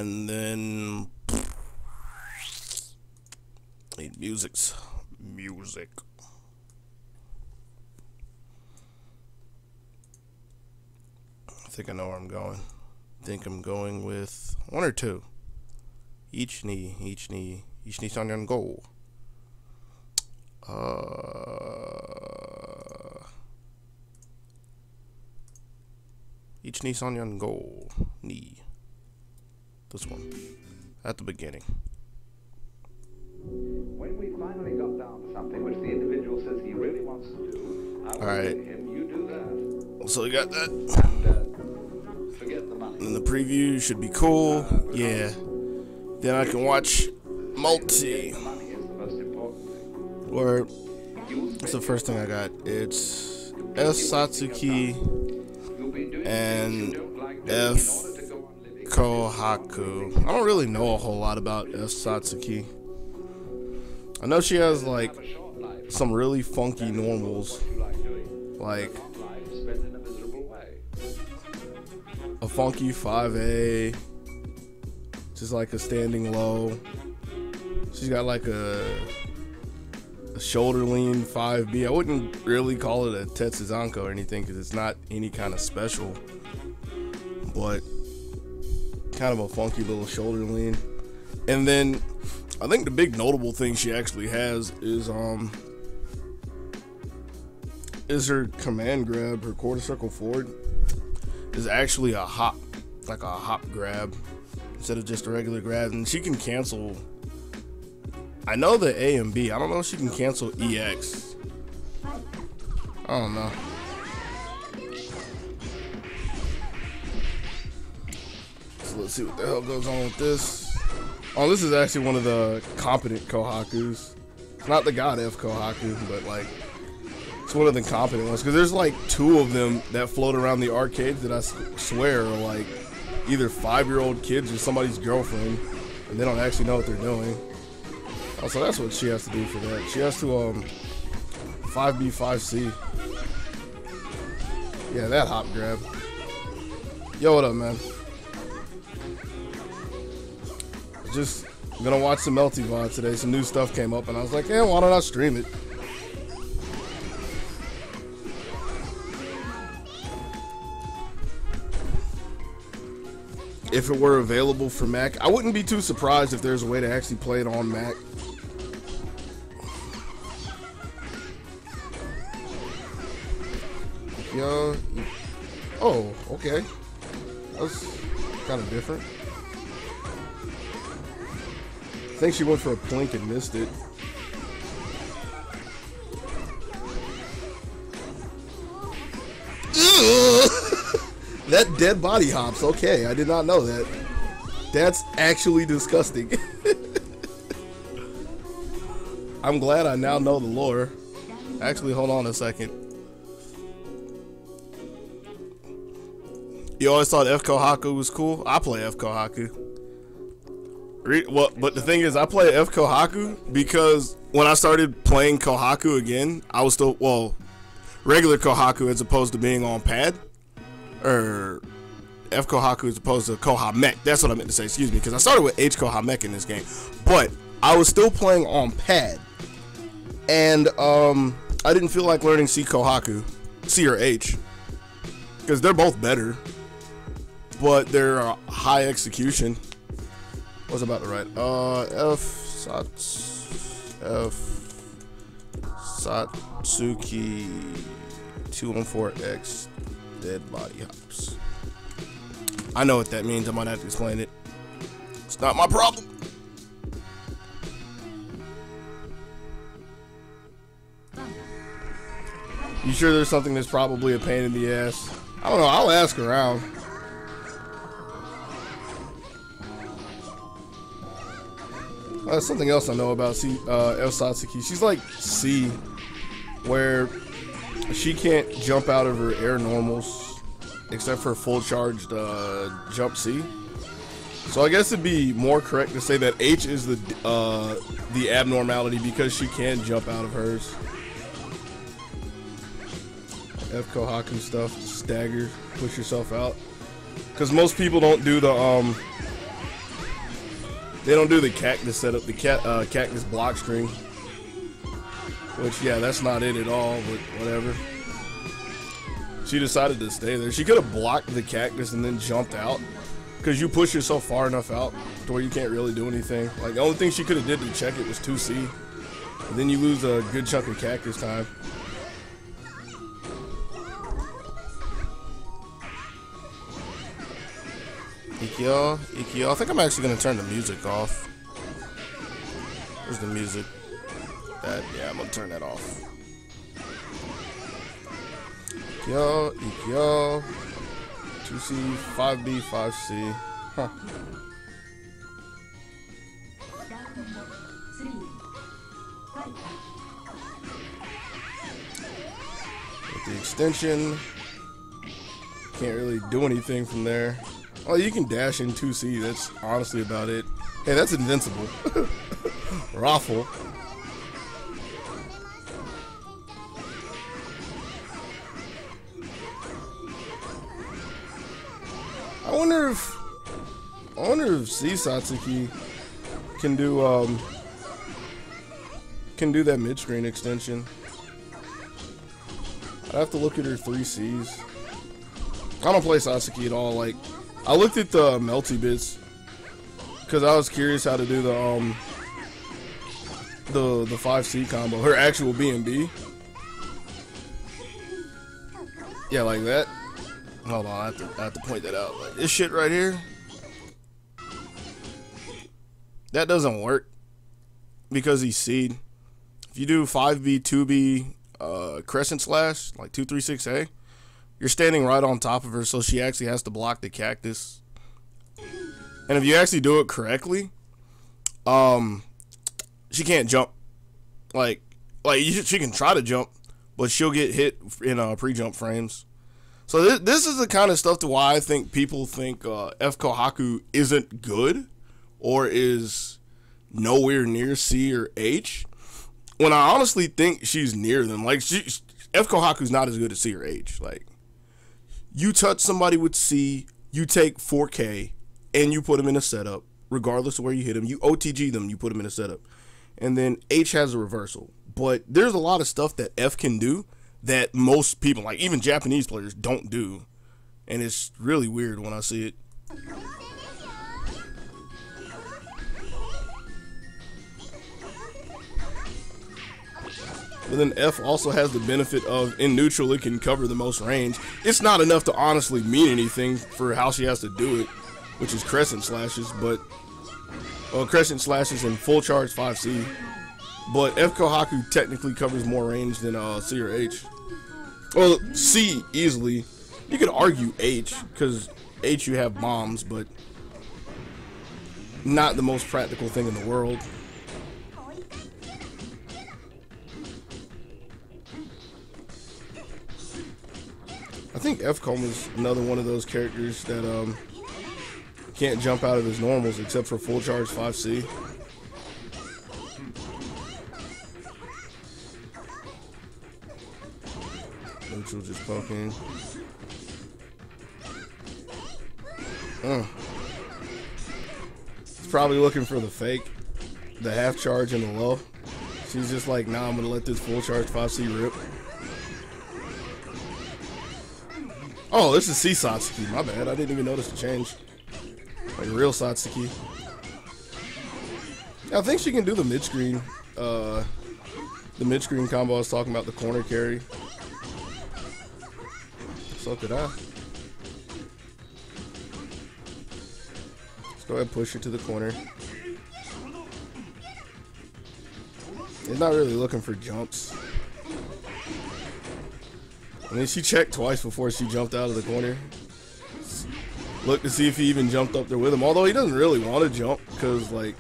And then need music. I think I know where I'm going. I think I'm going with one or two. Each knee on goal. Each knee on goal. Knee. This one. At the beginning. When we finally got down to something which the individual says he really wants to do, I will say to him, you do that. So we got that. And forget the money. And the preview should be cool. Yeah. Then I can watch Melty. The money is the most important thing. Or what's the first thing I got? It's F Satsuki and F Kohaku. I don't really know a whole lot about F Satsuki. I know she has like some really funky normals, like a funky 5A, just like a standing low. She's got like a shoulder lean 5B. I wouldn't really call it a Tetsuzanko or anything because it's not any kind of special, but kind of a funky little shoulder lean. And then I think the big notable thing she actually has is her command grab. Her quarter circle forward is actually a hop, like a hop grab instead of just a regular grab, and she can cancel. I know the A and B. I don't know if she can cancel EX. I don't know. So let's see what the hell goes on with this. Oh, this is actually one of the competent Kohakus. It's not the God F Kohaku, but like it's one of the competent ones. Because there's like two of them that float around the arcades that I swear are like either 5-year-old kids or somebody's girlfriend, and they don't actually know what they're doing. Oh, so that's what she has to do for that. She has to 5B 5C. Yeah, that hop grab. Yo, what up, man? Just gonna watch some Melty Vods today. Some new stuff came up, and I was like, why don't I stream it? If it were available for Mac, I wouldn't be too surprised if there's a way to actually play it on Mac. Yeah. Oh, okay. That's kind of different. I think she went for a plink and missed it. That dead body hops. Okay, I did not know that. That's actually disgusting. I'm glad I now know the lore. Actually, hold on a second. You always thought F Kohaku was cool? I play F Kohaku. But the thing is, I play F Kohaku because when I started playing Kohaku again, I was still, well, regular Kohaku as opposed to being on pad. Or F Kohaku as opposed to Kohamek. That's what I meant to say, excuse me, because I started with H Kohamek in this game. But I was still playing on pad. And I didn't feel like learning C Kohaku, C or H, because they're both better, but they're high execution. What's about to write? F Satsuki 214X dead body hops. I know what that means. I might have to explain it. It's not my problem. You sure there's something that's probably a pain in the ass? I don't know. I'll ask around. Something else I know about F Satsuki. She's like C, where she can't jump out of her air normals except for full charged jump C. So I guess it'd be more correct to say that H is the abnormality because she can jump out of hers. F Kohaku stuff, stagger, push yourself out. Because most people don't do the They don't do the cactus setup, the cactus block string. Which, yeah, that's not it at all, but whatever. She decided to stay there. She could have blocked the cactus and then jumped out. Because you push yourself far enough out to where you can't really do anything. Like, the only thing she could have did to check it was 2C. And then you lose a good chunk of cactus time. Ikyo, Ikyo. I think I'm actually going to turn the music off. Where's the music? Yeah, I'm going to turn that off. Ikyo, Ikyo. 2C, 5B, 5C. Huh. With the extension, can't really do anything from there. Oh, you can dash in 2C. That's honestly about it. Hey, that's invincible. Raffle. I wonder if C Satsuki can do that mid screen extension. I'd have to look at her 3Cs. I don't play Satsuki at all. Like, I looked at the Melty bits because I was curious how to do the 5C combo, her actual B&B. Yeah, like that. Hold on, I have to point that out. Like, this shit right here, that doesn't work because he's C'd. If you do 5B, 2B, crescent slash, like 236A, you're standing right on top of her, so she actually has to block the cactus. And if you actually do it correctly, she can't jump. Like she can try to jump, but she'll get hit in pre-jump frames. So this is the kind of stuff to why I think people think F Kohaku isn't good or is nowhere near C or H, when I honestly think she's near them. Like, F Kohaku's not as good as C or H. Like, you touch somebody with C, you take 4K, and you put them in a setup, regardless of where you hit them. You OTG them, you put them in a setup. And then H has a reversal. But there's a lot of stuff that F can do that most people, like even Japanese players, don't do. And it's really weird when I see it. But then F also has the benefit of, in neutral, it can cover the most range. It's not enough to honestly mean anything for how she has to do it, which is crescent slashes, but, well, crescent slashes and full charge 5C. But F Kohaku technically covers more range than C or H. Well, C easily. You could argue H, because H you have bombs, but not the most practical thing in the world. I think F-Com is another one of those characters that can't jump out of his normals except for full charge 5C. Neutral just poking. He's probably looking for the fake, the half charge and the low. She's just like, nah, I'm gonna let this full charge 5C rip. Oh, this is C Satsuki. My bad. I didn't even notice the change. Like real Satsuki. Yeah, I think she can do the mid screen. The mid screen combo I was talking about, the corner carry. So could I. Let's go ahead and push her to the corner. He's not really looking for jumps. I mean, she checked twice before she jumped out of the corner. Look to see if he even jumped up there with him. Although he doesn't really want to jump because, like,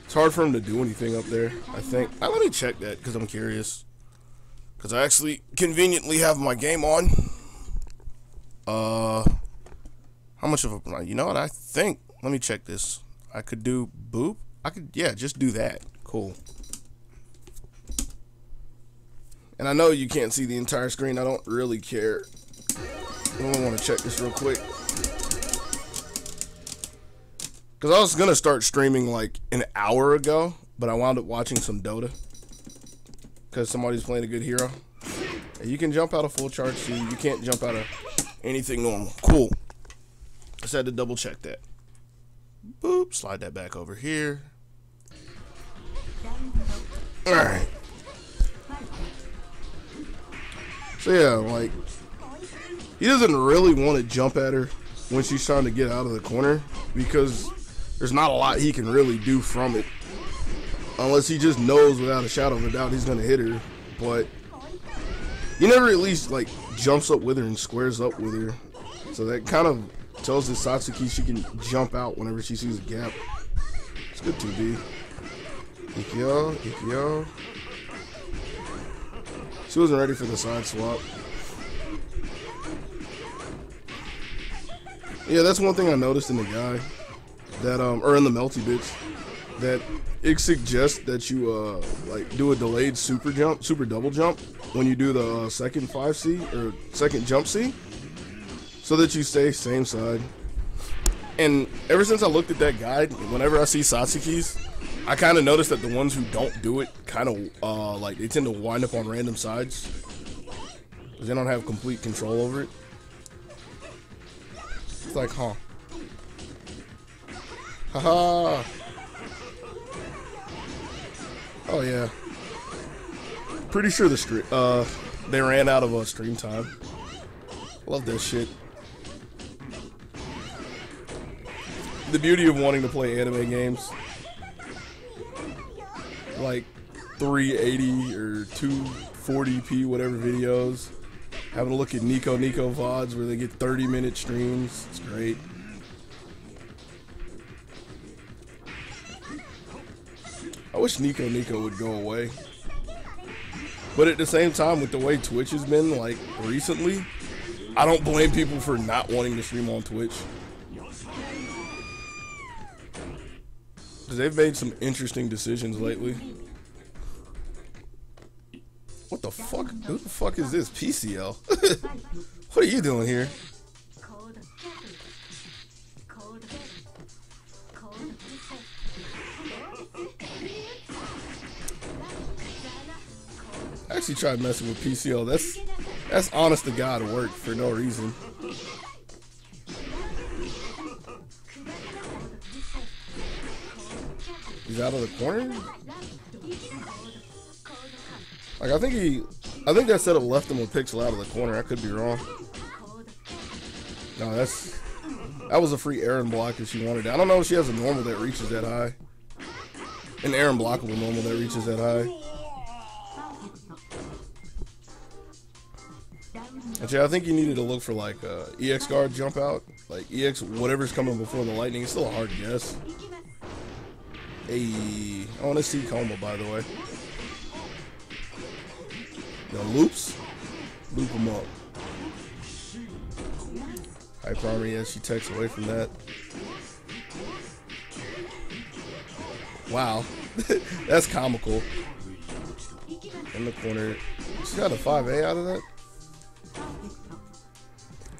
it's hard for him to do anything up there, I think. Let me check that because I'm curious. Because I actually conveniently have my game on. How much of a, you know what, I think, let me check this. I could do boop. Yeah, just do that. Cool. And I know you can't see the entire screen. I don't really care. I want to check this real quick. Because I was going to start streaming like an hour ago, but I wound up watching some Dota. Because somebody's playing a good hero. And you can jump out of full charge C. You can't jump out of anything normal. Cool. Just had to double check that. Boop. Slide that back over here. Alright. So yeah, like, he doesn't really want to jump at her when she's trying to get out of the corner because there's not a lot he can really do from it. Unless he just knows without a shadow of a doubt he's going to hit her. But he never at least, like, jumps up with her and squares up with her. So that kind of tells the Satsuki she can jump out whenever she sees a gap. It's good 2B. Ikyo, Ikyo. She wasn't ready for the side swap. Yeah, that's one thing I noticed in the guy. That, or in the Melty bits. That it suggests that you, like, do a delayed super double jump when you do the second 5C, or second jump C. So that you stay same side. And ever since I looked at that guide, whenever I see Satsuki's, I kind of noticed that the ones who don't do it kind of, like, they tend to wind up on random sides. Because they don't have complete control over it. It's like, huh. Haha. Oh, yeah. Pretty sure they ran out of stream time. Love that shit. The beauty of wanting to play anime games. Like 380 or 240p whatever videos. Having a look at Melty Vods where they get 30-minute streams. It's great. I wish Melty would go away. But at the same time, with the way Twitch has been, like, recently, I don't blame people for not wanting to stream on Twitch. Because they've made some interesting decisions lately. What the fuck? Who the fuck is this? PCL? What are you doing here? I actually tried messing with PCL. That's honest to God work for no reason. He's out of the corner? Like, I think that setup left him with pixel out of the corner. I could be wrong. No, that was a free Aaron block if she wanted it. I don't know if she has a normal that reaches that high. An Aaron blockable normal that reaches that high. And yeah, I think you needed to look for like EX guard jump out. Like EX, whatever's coming before the lightning. It's still a hard guess. Hey, I want to see Coma, by the way. The loops, loop them up. Hyper armor, yeah, she takes away from that. Wow, that's comical. In the corner, she got a 5A out of that.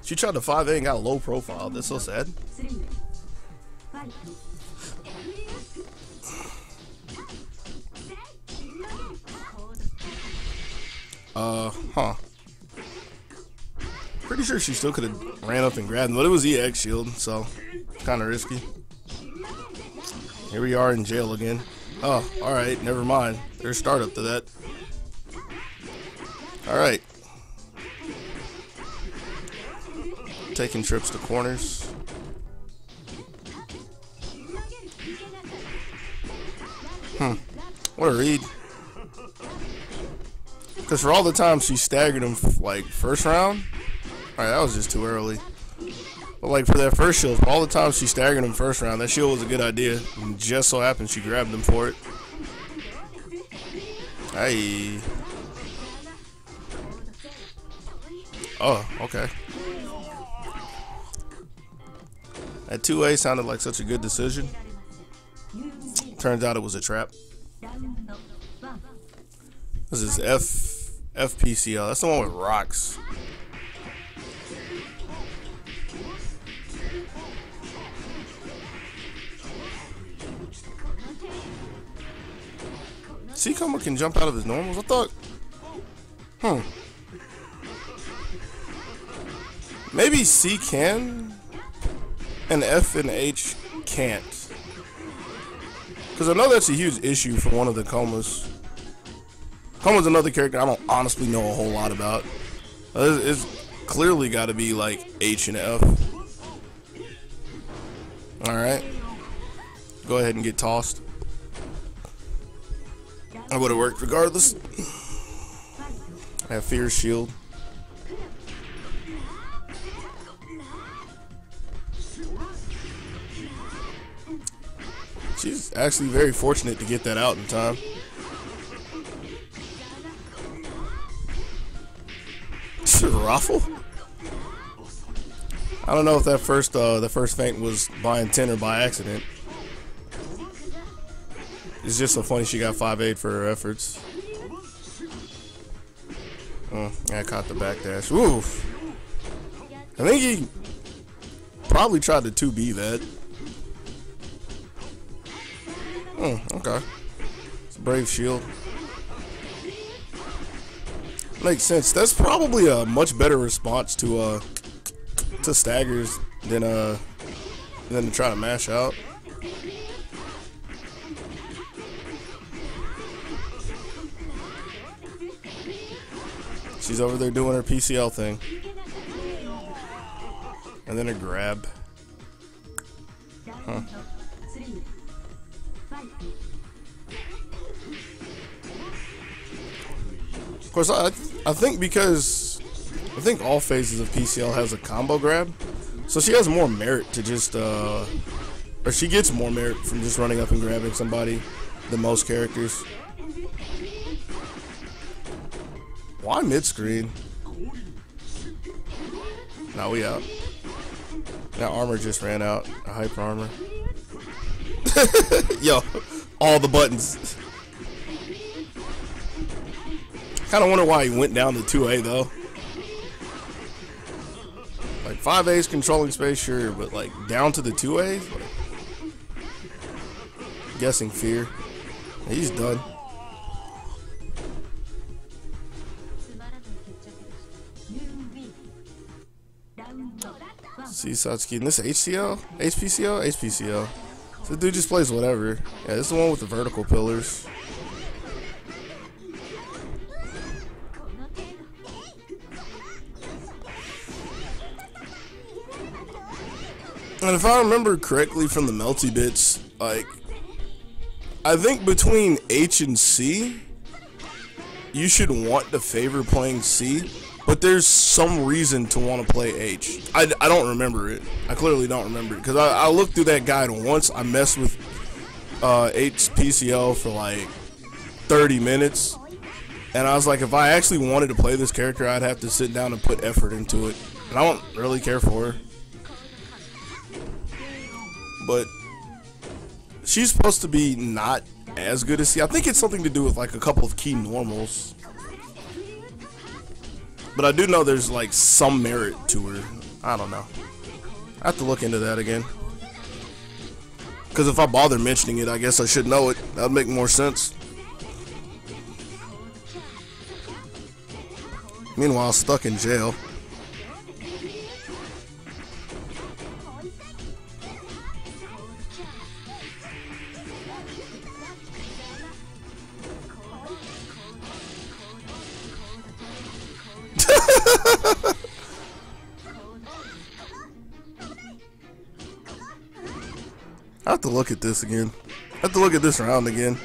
She tried the 5A and got a low profile. That's so sad. Huh. Pretty sure she still could have ran up and grabbed him, but it was EX shield, so kind of risky. Here we are in jail again. Oh, alright, never mind. There's startup to that. Alright. Taking trips to corners. What a read. Because for all the time she staggered him, like, first round. Alright, that was just too early. But, like, for that first shield, for all the time she staggered him first round, that shield was a good idea. And just so happened she grabbed him for it. Hey. Oh, okay. That 2A sounded like such a good decision. Turns out it was a trap. This is FPCL. That's the one with rocks. C Coma can jump out of his normals? I thought. Maybe C can, and F and H can't. Because I know that's a huge issue for one of the Comas. Coma's another character I don't honestly know a whole lot about. It's clearly got to be like H and F. Alright. Go ahead and get tossed. I would have worked regardless. I have Fear Shield. She's actually very fortunate to get that out in time. Raffle? I don't know if that the first feint was by intent or by accident. It's just so funny she got 5-8 for her efforts. I caught the backdash. Oof. I think he probably tried to 2B that. Okay. It's a brave shield. Makes sense. That's probably a much better response to staggers than to try to mash out. She's over there doing her PCL thing. And then a grab. Huh. Of course, I think because I think all phases of PCL has a combo grab, so she has more merit to just or she gets more merit from just running up and grabbing somebody than most characters. Why mid screen? Now we out. Now armor just ran out. A hyper armor. Yo, all the buttons. Kind of wonder why he went down to 2A though. Like 5A's controlling space, sure, but like down to the 2A? Like, guessing fear. He's done. See Satsuki in this HCL? HPCL? HPCL. So the dude just plays whatever. Yeah, this is the one with the vertical pillars. And if I remember correctly from the Melty bits, like, I think between H and C, you should want to favor playing C, but there's some reason to want to play H. I don't remember it. I clearly don't remember it, because I looked through that guide once. I messed with H PCL for like 30 minutes, and I was like, if I actually wanted to play this character, I'd have to sit down and put effort into it, and I don't really care for her. But she's supposed to be not as good as C. I think it's something to do with like a couple of key normals. But I do know there's like some merit to her. I don't know. I have to look into that again. Because if I bother mentioning it, I guess I should know it. That would make more sense. Meanwhile, stuck in jail. I have to look at this again. I have to look at this round again.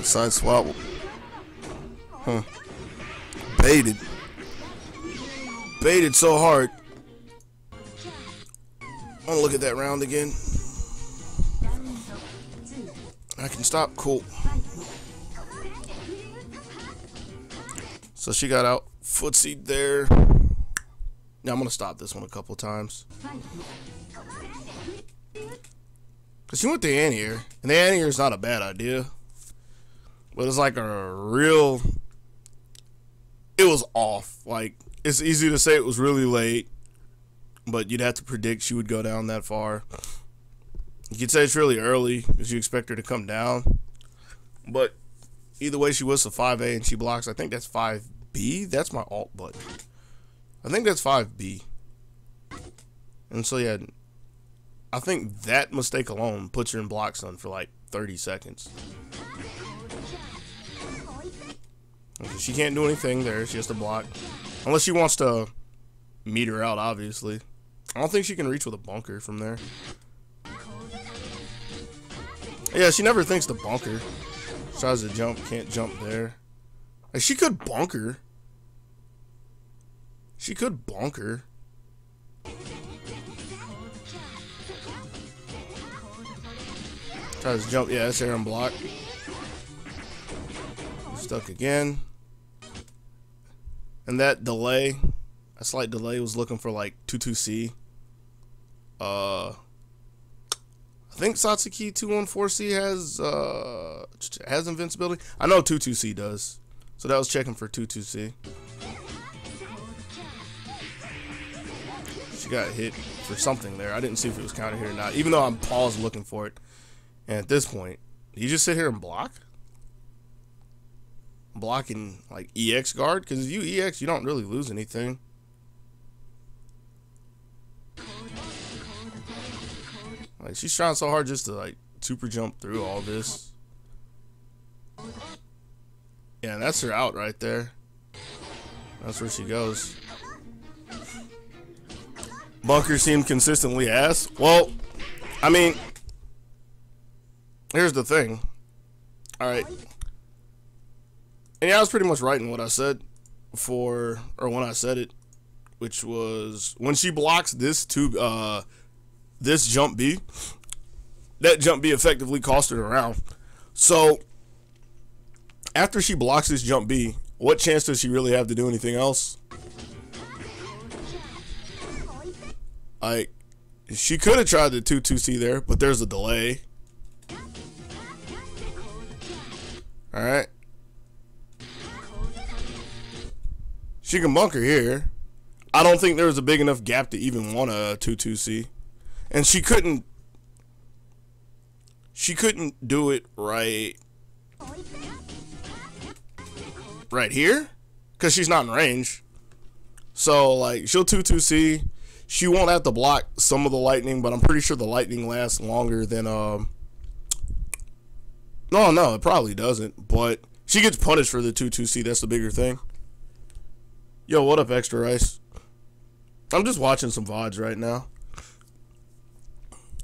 Side swap. Huh. Baited. Baited so hard. I want to look at that round again. I can stop. Cool. So she got out footsied there. Yeah, I'm going to stop this one a couple times. Because she went to anti-air. And the anti-air is not a bad idea. But it's like a real... It was off. Like, it's easy to say it was really late. But you'd have to predict she would go down that far. You could say it's really early because you expect her to come down. But either way, she was a 5A and she blocks. I think that's 5B. That's my alt button. I think that's 5B. And so, yeah, I think that mistake alone puts her in block stun for like 30 seconds. Okay, she can't do anything there. She has to block. Unless she wants to meet her out, obviously. I don't think she can reach with a bunker from there. Yeah, she never thinks to bunker. Tries to jump, can't jump there. Like, she could bunker. She could bunker. Tries to jump. Yeah, that's air and block. Stuck again. And that delay, a slight delay, was looking for like 2-2C. I think Satsuki 214C has invincibility. I know 2-2C does. So that was checking for 2-2C. She got hit for something there. I didn't see if it was counted here or not. Even though I'm paused looking for it. And at this point, you just sit here and block? Blocking like EX guard? Because if you EX, you don't really lose anything. Like, she's trying so hard just to like super jump through all this. Yeah, and that's her out right there. That's where she goes. Bunker seemed consistently ass. Well, I mean, here's the thing. Alright. And yeah, I was pretty much right in what I said before, or when I said it, which was when she blocks this this jump B, that jump B effectively cost her around. So after she blocks this jump B, what chance does she really have to do anything else? Like, she could have tried the 2-2C there, but there's a delay. Alright. She can bunker here. I don't think there was a big enough gap to even want a 2-2C. And she couldn't do it right here, because she's not in range. So like, she'll 2-2C. She won't have to block some of the lightning, but I'm pretty sure the lightning lasts longer than no, it probably doesn't. But she gets punished for the 2-2C. That's the bigger thing. Yo, what up, Extra Rice? I'm just watching some VODs right now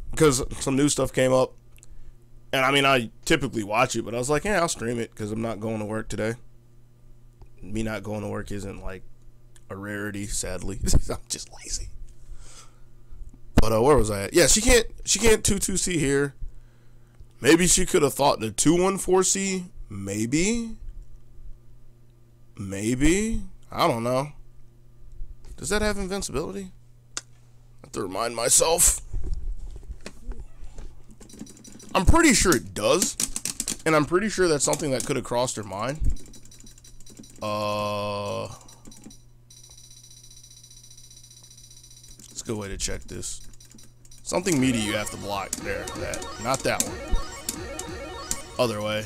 because some new stuff came up. And I mean, I typically watch it, but I was like, yeah, I'll stream it because I'm not going to work today. Me not going to work isn't like a rarity, sadly. I'm just lazy. But where was I at? Yeah, she can't 2-2C here. Maybe she could have thought the 2-1-4C. Maybe. I don't know. Does that have invincibility? I have to remind myself. I'm pretty sure it does. And I'm pretty sure that's something that could have crossed her mind. It's a good way to check this. Something meaty you have to block there. That. Not that one. Other way.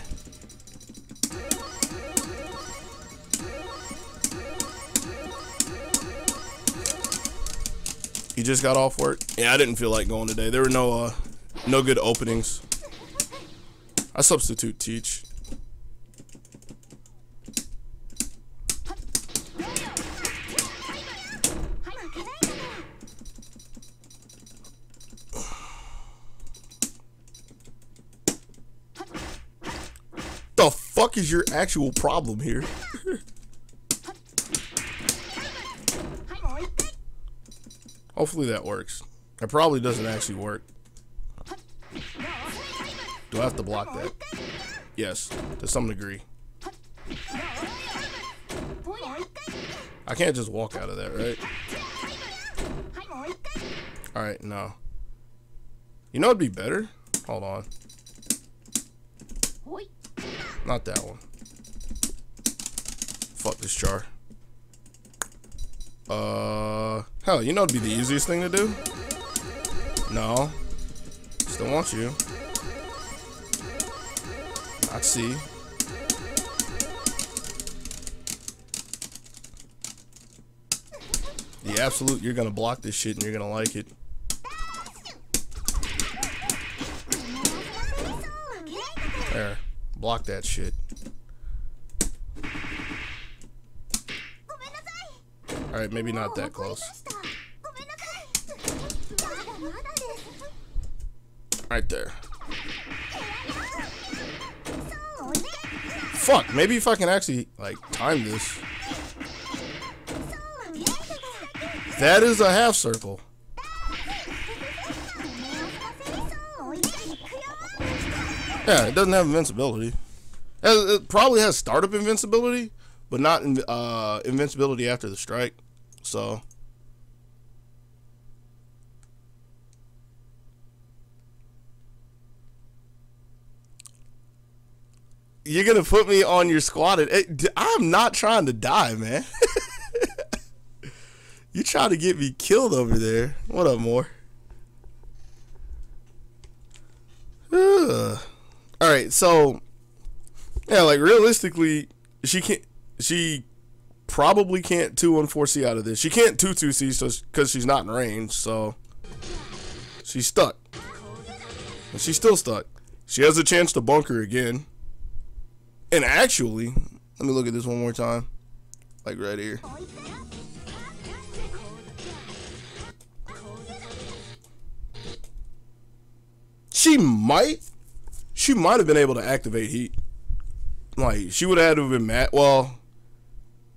You just got off work? Yeah, I didn't feel like going today. There were no good openings. I substitute teach. The fuck is your actual problem here? Hopefully that works. It probably doesn't actually work. Do I have to block that? Yes, to some degree. I can't just walk out of that, right? Alright, no. You know what'd be better? Hold on. Not that one. Fuck this char. Hell, you know what'd be the easiest thing to do? No. Still want you. I see. The absolute, you're gonna block this shit and you're gonna like it. There. Block that shit. Alright, maybe not that close. Right there. Fuck, maybe if I can actually, like, time this. That is a half circle. Yeah, it doesn't have invincibility. It probably has startup invincibility, but not invincibility after the strike. So you're gonna put me on your squatted. I'm not trying to die, man. You trying to get me killed over there. What up, more? Alright, so yeah, like realistically, she probably can't 2-1-4C out of this. She can't 2-2C because she's not in range, so she's stuck. And she's still stuck. She has a chance to bunker again. And actually, let me look at this one more time. Like right here. She might have been able to activate heat. Like, she would have had to have been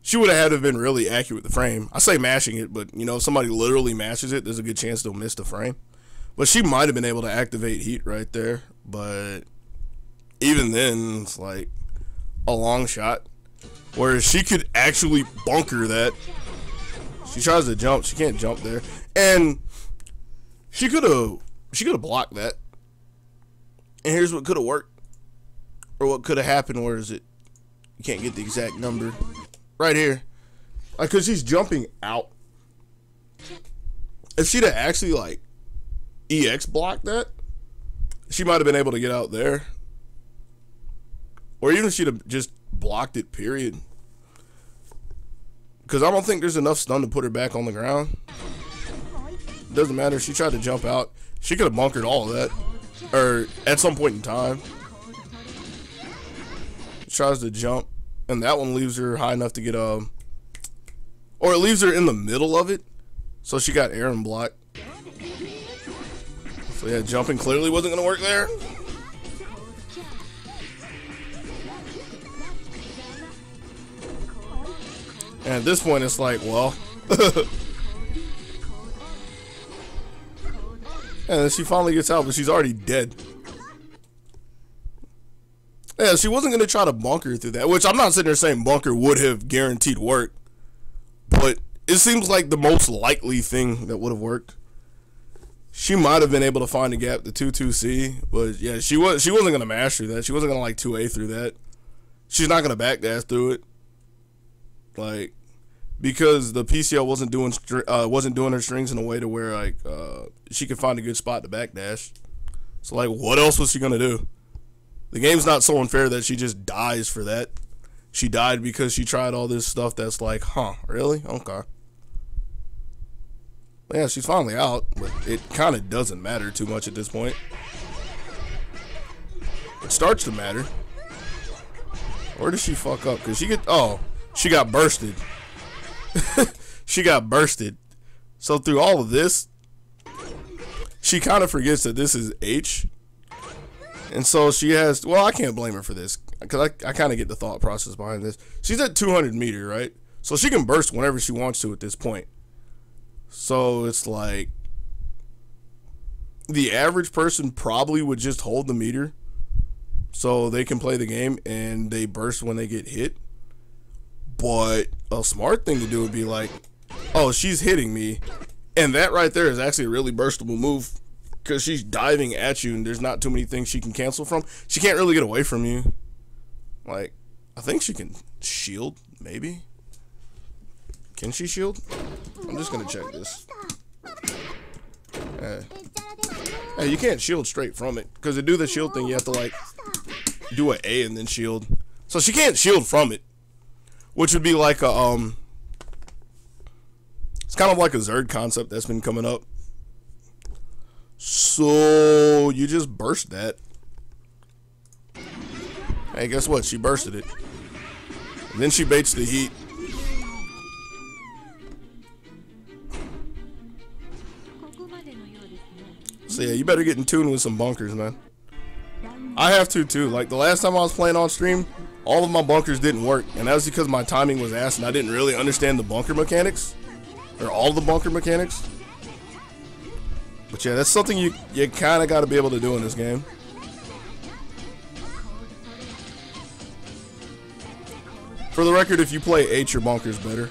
she would have had to have been really accurate with the frame. I say mashing it, but, you know, if somebody literally mashes it, there's a good chance they'll miss the frame. But she might have been able to activate heat right there. But even then, it's like a long shot. Whereas she could actually bunker that. She tries to jump. She can't jump there. And she could have blocked that. And here's what could have worked. Or what could have happened. Where is it? You can't get the exact number. Right here. Like, because she's jumping out. If she'd have actually, like, EX blocked that, she might have been able to get out there. Or even she'd have just blocked it, period. Because I don't think there's enough stun to put her back on the ground. Doesn't matter. She tried to jump out. She could have bunkered all of that. Or at some point in time. She tries to jump. And that one leaves her high enough to get or it leaves her in the middle of it. So she got air and block. So yeah, jumping clearly wasn't going to work there. And at this point, it's like, well. And then she finally gets out, but she's already dead. Yeah, she wasn't going to try to bunker through that, which I'm not sitting there saying bunker would have guaranteed work. But it seems like the most likely thing that would have worked. She might have been able to find a gap to 2-2C, but yeah, she wasn't going to mash through that. She wasn't going to like 2A through that. She's not going to backdash through it. Like, because the PCL wasn't doing her strings in a way to where like she could find a good spot to backdash. So like, what else was she gonna do? The game's not so unfair that she just dies for that. She died because she tried all this stuff that's like, huh, really? Okay. But yeah, she's finally out, but it kind of doesn't matter too much at this point. It starts to matter. Where did she fuck up? Cause she got bursted. She got bursted. So through all of this, she kind of forgets that this is H. And so she has, well, I can't blame her for this. Because I kind of get the thought process behind this. She's at 200 meter, right? So she can burst whenever she wants to at this point. So it's like, the average person probably would just hold the meter. So they can play the game and they burst when they get hit. But a smart thing to do would be like, oh, she's hitting me. And that right there is actually a really burstable move. Because she's diving at you and there's not too many things she can cancel from. She can't really get away from you. Like, I think she can shield, maybe. Can she shield? I'm just going to check this. Hey, you can't shield straight from it. Because to do the shield thing, you have to, like, do an A and then shield. So she can't shield from it. Which would be like a, it's kind of like a Zerd concept that's been coming up. So, you just burst that. Hey, guess what? She bursted it. And then she baits the heat. So yeah, you better get in tune with some bunkers, man. I have to too. Like the last time I was playing on stream, all of my bunkers didn't work. And that was because my timing was ass and I didn't really understand the bunker mechanics. Or all the bunker mechanics. But yeah, that's something you kind of got to be able to do in this game. For the record, if you play H, your bunker's better.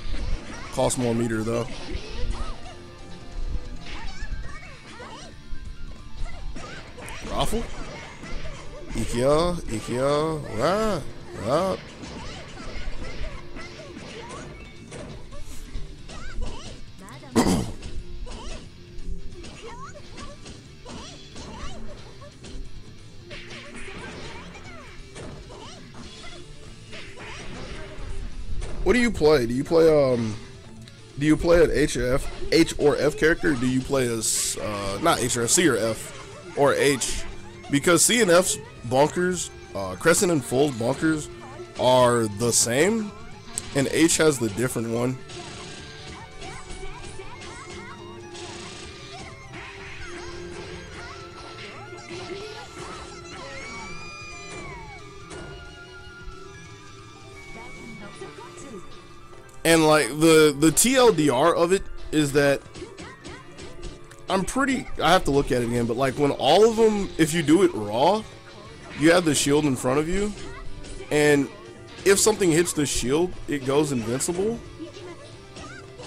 Costs more meter though. Raffle? Ikea, right. What do you play? Do you play an H or F character? Or do you play as not H or F, C or F or H? Because C and F's bunkers, Crescent and Full's bunkers are the same, and H has the different one. And like the TLDR of it is that I have to look at it again, but like when all of them, if you do it raw, you have the shield in front of you, and if something hits the shield, it goes invincible.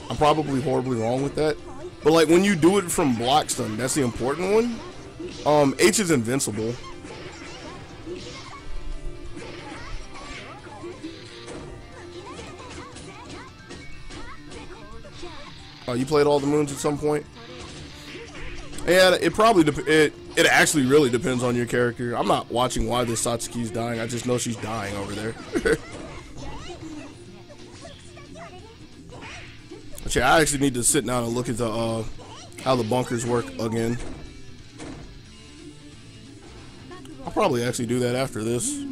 I'm probably horribly wrong with that, but like when you do it from block stun, that's the important one. H is invincible. Oh, you played all the moons at some point? Yeah, it probably it actually really depends on your character. I'm not watching why this Satsuki's dying. I just know she's dying over there. But yeah, I actually need to sit down and look at the how the bunkers work again. I'll probably actually do that after this.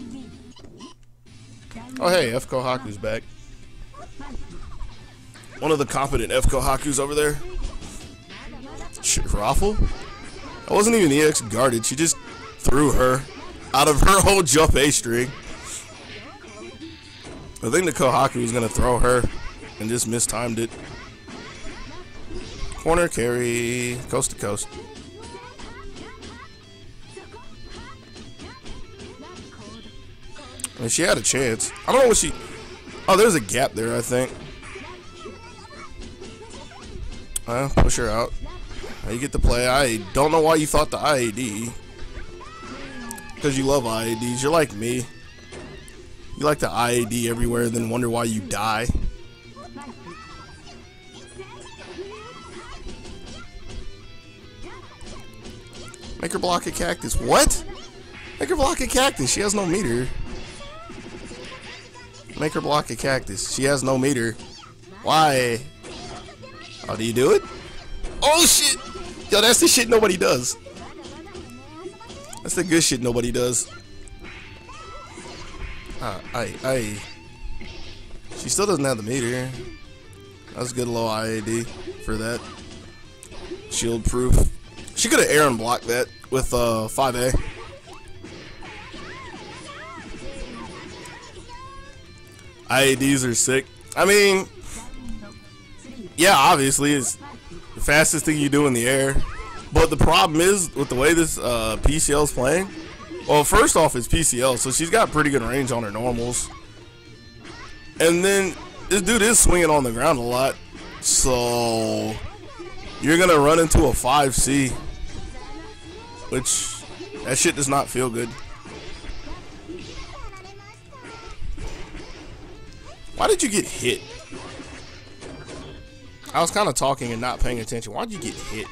Oh hey, F Kohaku's back. One of the competent F Kohaku's over there. Shit, Raffle? I wasn't even EX guarded. She just threw her out of her whole jump A string. I think the Kohaku was gonna throw her and just mistimed it. Corner carry, coast to coast. I mean, she had a chance. I don't know what she. Oh, there's a gap there, I think. Push her out. You get to play. I don't know why you thought the IAD. Because you love IADs. You're like me. You like the IAD everywhere, then wonder why you die. Make her block a cactus. What? Make her block a cactus. She has no meter. Make her block a cactus. She has no meter. Why? Oh, do you do it? Oh shit! Yo, that's the shit nobody does. That's the good shit nobody does. She still doesn't have the meter. That's a good low IAD for that. Shield proof. She could have Aaron blocked that with 5A. IADs are sick. I mean, yeah, obviously it's the fastest thing you do in the air. But the problem is with the way this PCL is playing. Well, first off, it's PCL, so she's got pretty good range on her normals. And then this dude is swinging on the ground a lot, so you're gonna run into a 5C, which that shit does not feel good. Why did you get hit? I was kind of talking and not paying attention. Why did you get hit?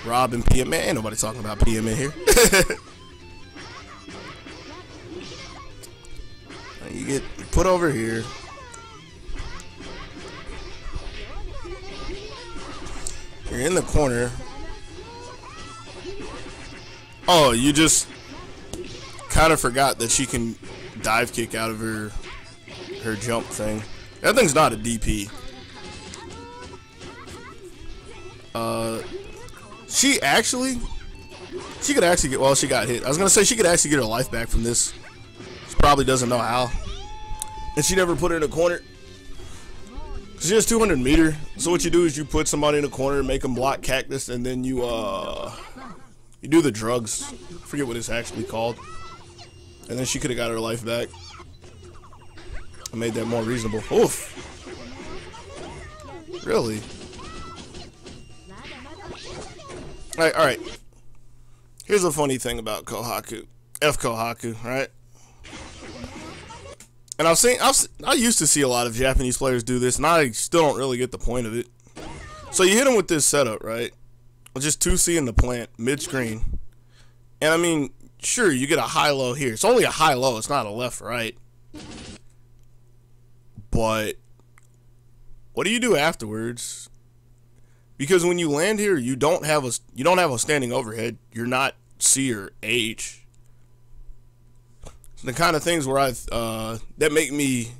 Rob and PM. Man, ain't nobody talking about PM in here. You get put over here. You're in the corner. Oh, you just kind of forgot that she can dive kick out of her jump thing. That thing's not a DP. She could actually get, well, she got hit. I was gonna say she could actually get her life back from this. She probably doesn't know how. And she never put her in a corner. She has 200 meter. So what you do is you put somebody in a corner, make them block cactus, and then you do the drugs. I forget what it's actually called. And then she could have got her life back. I made that more reasonable. Oof. Really? Alright. Here's a funny thing about Kohaku. Kohaku, right? And I used to see a lot of Japanese players do this, and I still don't really get the point of it. So you hit them with this setup, right? Just 2C in the plant, mid-screen. And I mean, sure, you get a high-low here. It's only a high-low, it's not a left-right. But what do you do afterwards? Because when you land here, you don't have a standing overhead. You're not C or H. The kind of things where that make me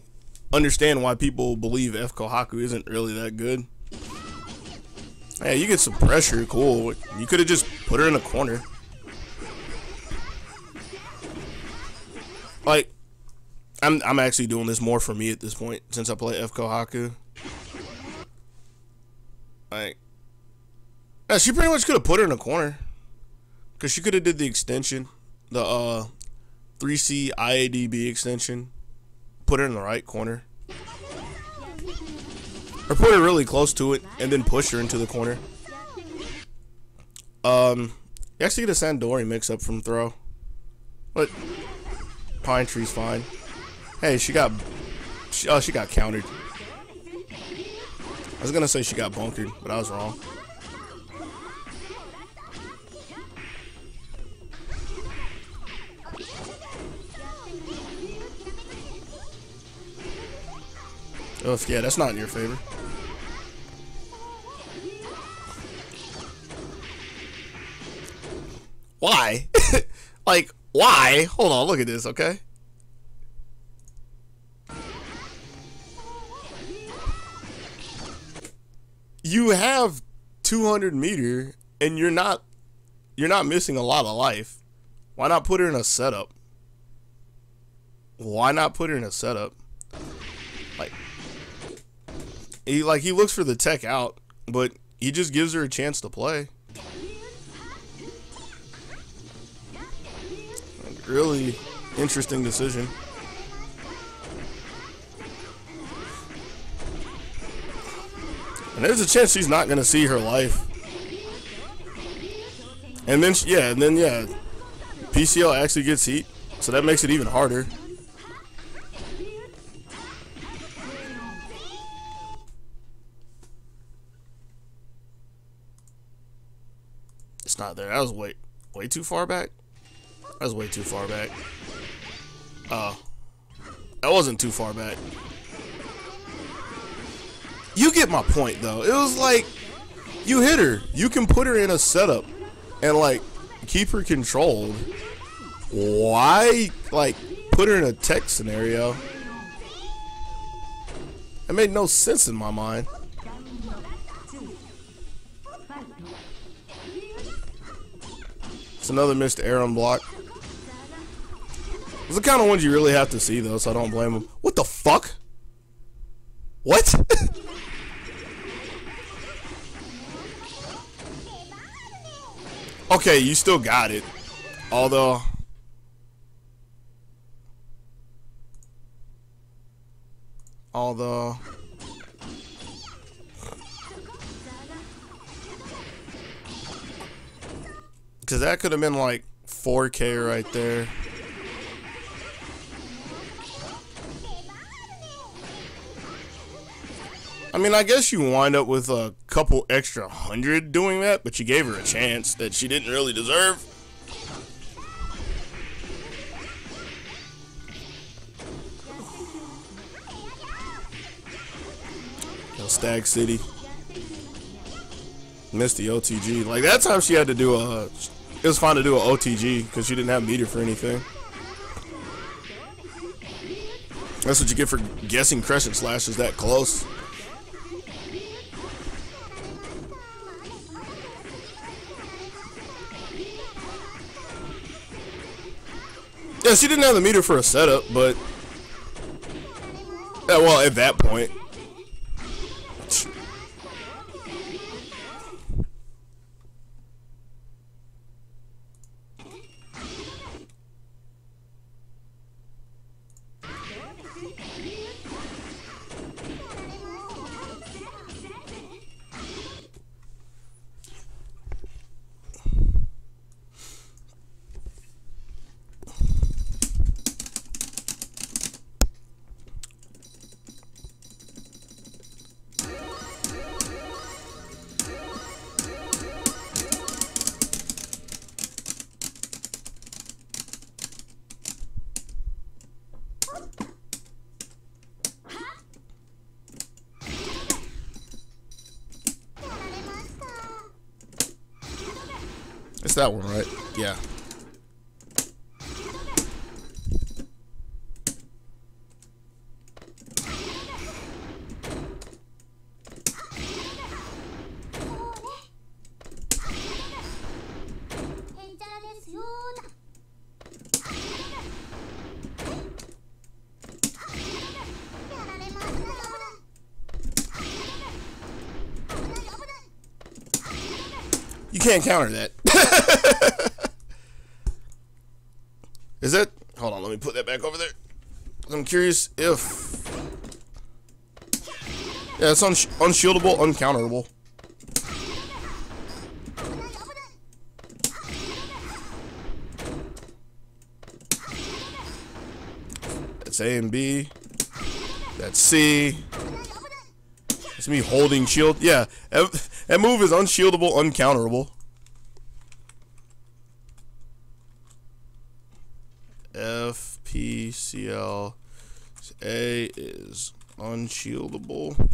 understand why people believe F Kohaku isn't really that good. Hey, you get some pressure, cool. You could have just put her in a corner. Like, I'm actually doing this more for me at this point since I play F Kohaku. Like, yeah, she pretty much could have put her in a corner, cause she could have did the extension, the 3C IADB extension, put her in the right corner, or put her really close to it and then push her into the corner. You actually get a Sandori mix up from throw, but Pine Tree's fine. Hey, she got countered. I was gonna say she got bunkered, but I was wrong. Oh, yeah, that's not in your favor. Why? Like, why? Hold on, look at this, okay? You have 200 meter, and you're not missing a lot of life. Why not put her in a setup? Why not put her in a setup? He looks for the tech out, but he just gives her a chance to play. Really interesting decision. And there's a chance she's not gonna see her life. And then yeah, PCL actually gets heat, so that makes it even harder. It's not there. That was way too far back. That was way too far back. That wasn't too far back. You get my point, though. It was like, you hit her. You can put her in a setup and, like, keep her controlled. Why, like, put her in a tech scenario? It made no sense in my mind. It's another missed Aram block. It's the kind of ones you really have to see, though, so I don't blame him. What the fuck? What? Okay, you still got it. Although... Because that could have been like 4K right there. I mean, I guess you wind up with a couple extra hundred doing that, but you gave her a chance that she didn't really deserve. Stag City. Missed the OTG. Like, that time she had to do a... It was fine to do an OTG because she didn't have meter for anything. That's what you get for guessing Crescent Slashes that close. Yeah, she didn't have the meter for a setup, but... Yeah, well, at that point... It's that one, right? Yeah. You can't counter that. Is that... Hold on, let me put that back over there. I'm curious if... Yeah, it's unshieldable, uncounterable. That's A and B. That's C. It's me holding shield. Yeah, that move is unshieldable, uncounterable. F, P, C, L. A is unshieldable.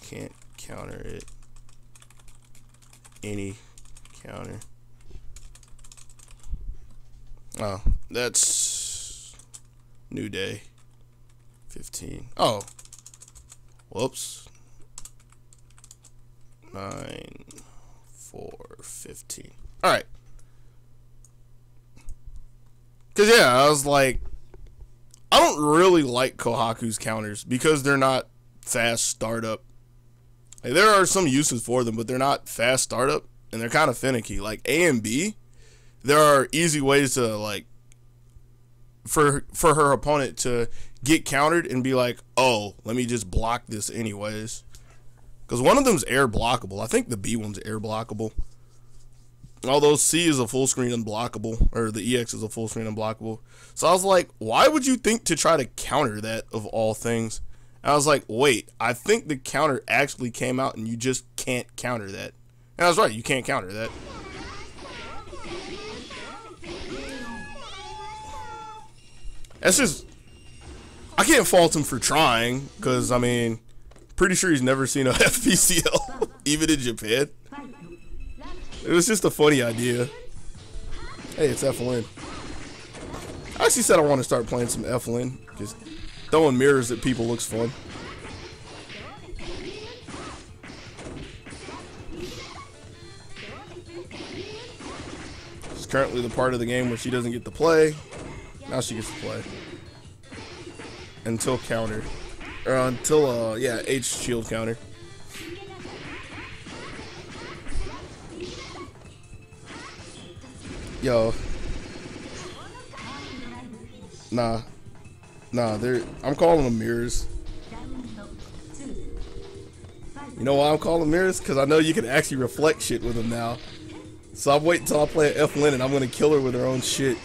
Can't counter it. Any counter. Oh, that's New Day. 15. Oh. Whoops. 9, 4, 15. Alright. Because, yeah, I was like, I don't really like Kohaku's counters because they're not fast startup. Like, there are some uses for them, but they're not fast startup, and they're kind of finicky. Like, A and B, there are easy ways to, like, for her opponent to get countered and be like, oh, let me just block this anyways. Because one of them's air blockable. I think the B one's air blockable. Although C is a full screen unblockable, or the EX is a full screen unblockable. So I was like, why would you think to try to counter that of all things? And I was like, wait, I think the counter actually came out and you just can't counter that. And I was right, you can't counter that. That's just, I can't fault him for trying, because, I mean, pretty sure he's never seen a FPCL, even in Japan. It was just a funny idea. Hey, it's FLN. I actually said I want to start playing some FLN, because throwing mirrors at people looks fun. It's currently the part of the game where she doesn't get to play. Now she gets to play. Until counter. Or until, yeah, H shield counter. Yo. Nah, I'm calling them mirrors. You know why I'm calling them mirrors? Because I know you can actually reflect shit with them now. So I'm waiting until I play FLN and I'm going to kill her with her own shit.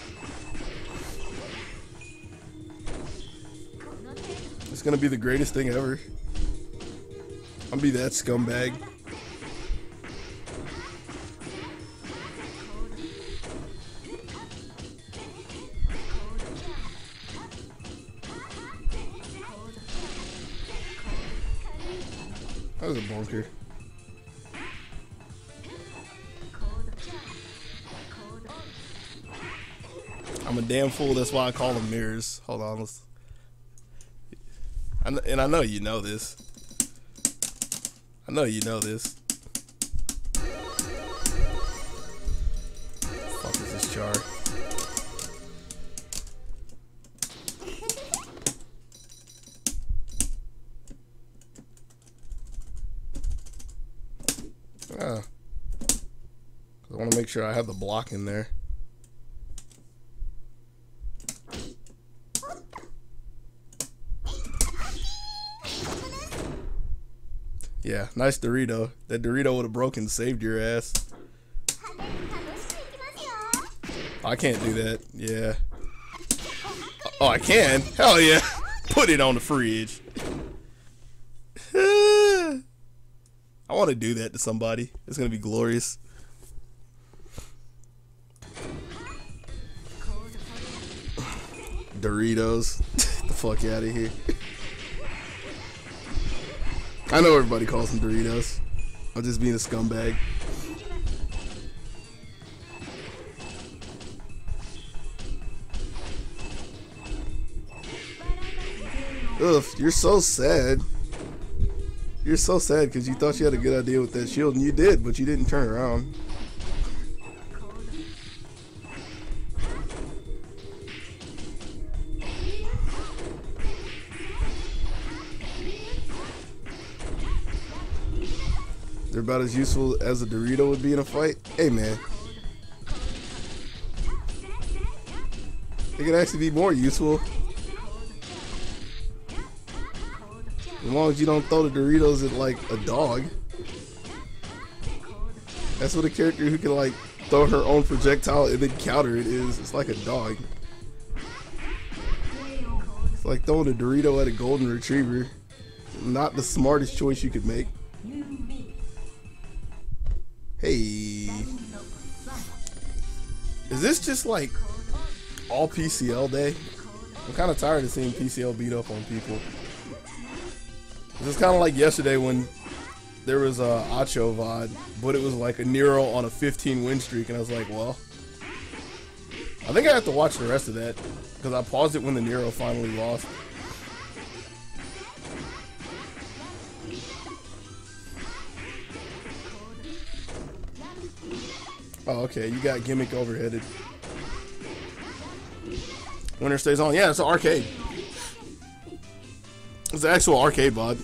It's gonna be the greatest thing ever. I'll be that scumbag. That was a bunker. I'm a damn fool. That's why I call them mirrors. Hold on. And I know you know this. I know you know this. Fuck is this jar? Ah. I want to make sure I have the block in there. Yeah, nice Dorito. That Dorito would have broken and saved your ass. I can't do that. Yeah. Oh, I can? Hell yeah. Put it on the fridge. I want to do that to somebody. It's going to be glorious. Doritos. Get the fuck out of here. I know everybody calls them Doritos. I'm just being a scumbag. Ugh, you're so sad. You're so sad because you thought you had a good idea with that shield, and you did, but you didn't turn around. They're about as useful as a Dorito would be in a fight. Hey, man. They could actually be more useful. As long as you don't throw the Doritos at, like, a dog. That's what a character who can, like, throw her own projectile and then counter it is. It's like a dog. It's like throwing a Dorito at a golden retriever. Not the smartest choice you could make. Hey. Is this just like all PCL day? I'm kind of tired of seeing PCL beat up on people. This is kind of like yesterday when there was a Acho VOD, but it was like a Nero on a 15 win streak, and I was like, well, I think I have to watch the rest of that because I paused it when the Nero finally lost. Oh, okay, you got gimmick overheaded. Winner stays on. Yeah, it's an arcade. It's an actual arcade VOD.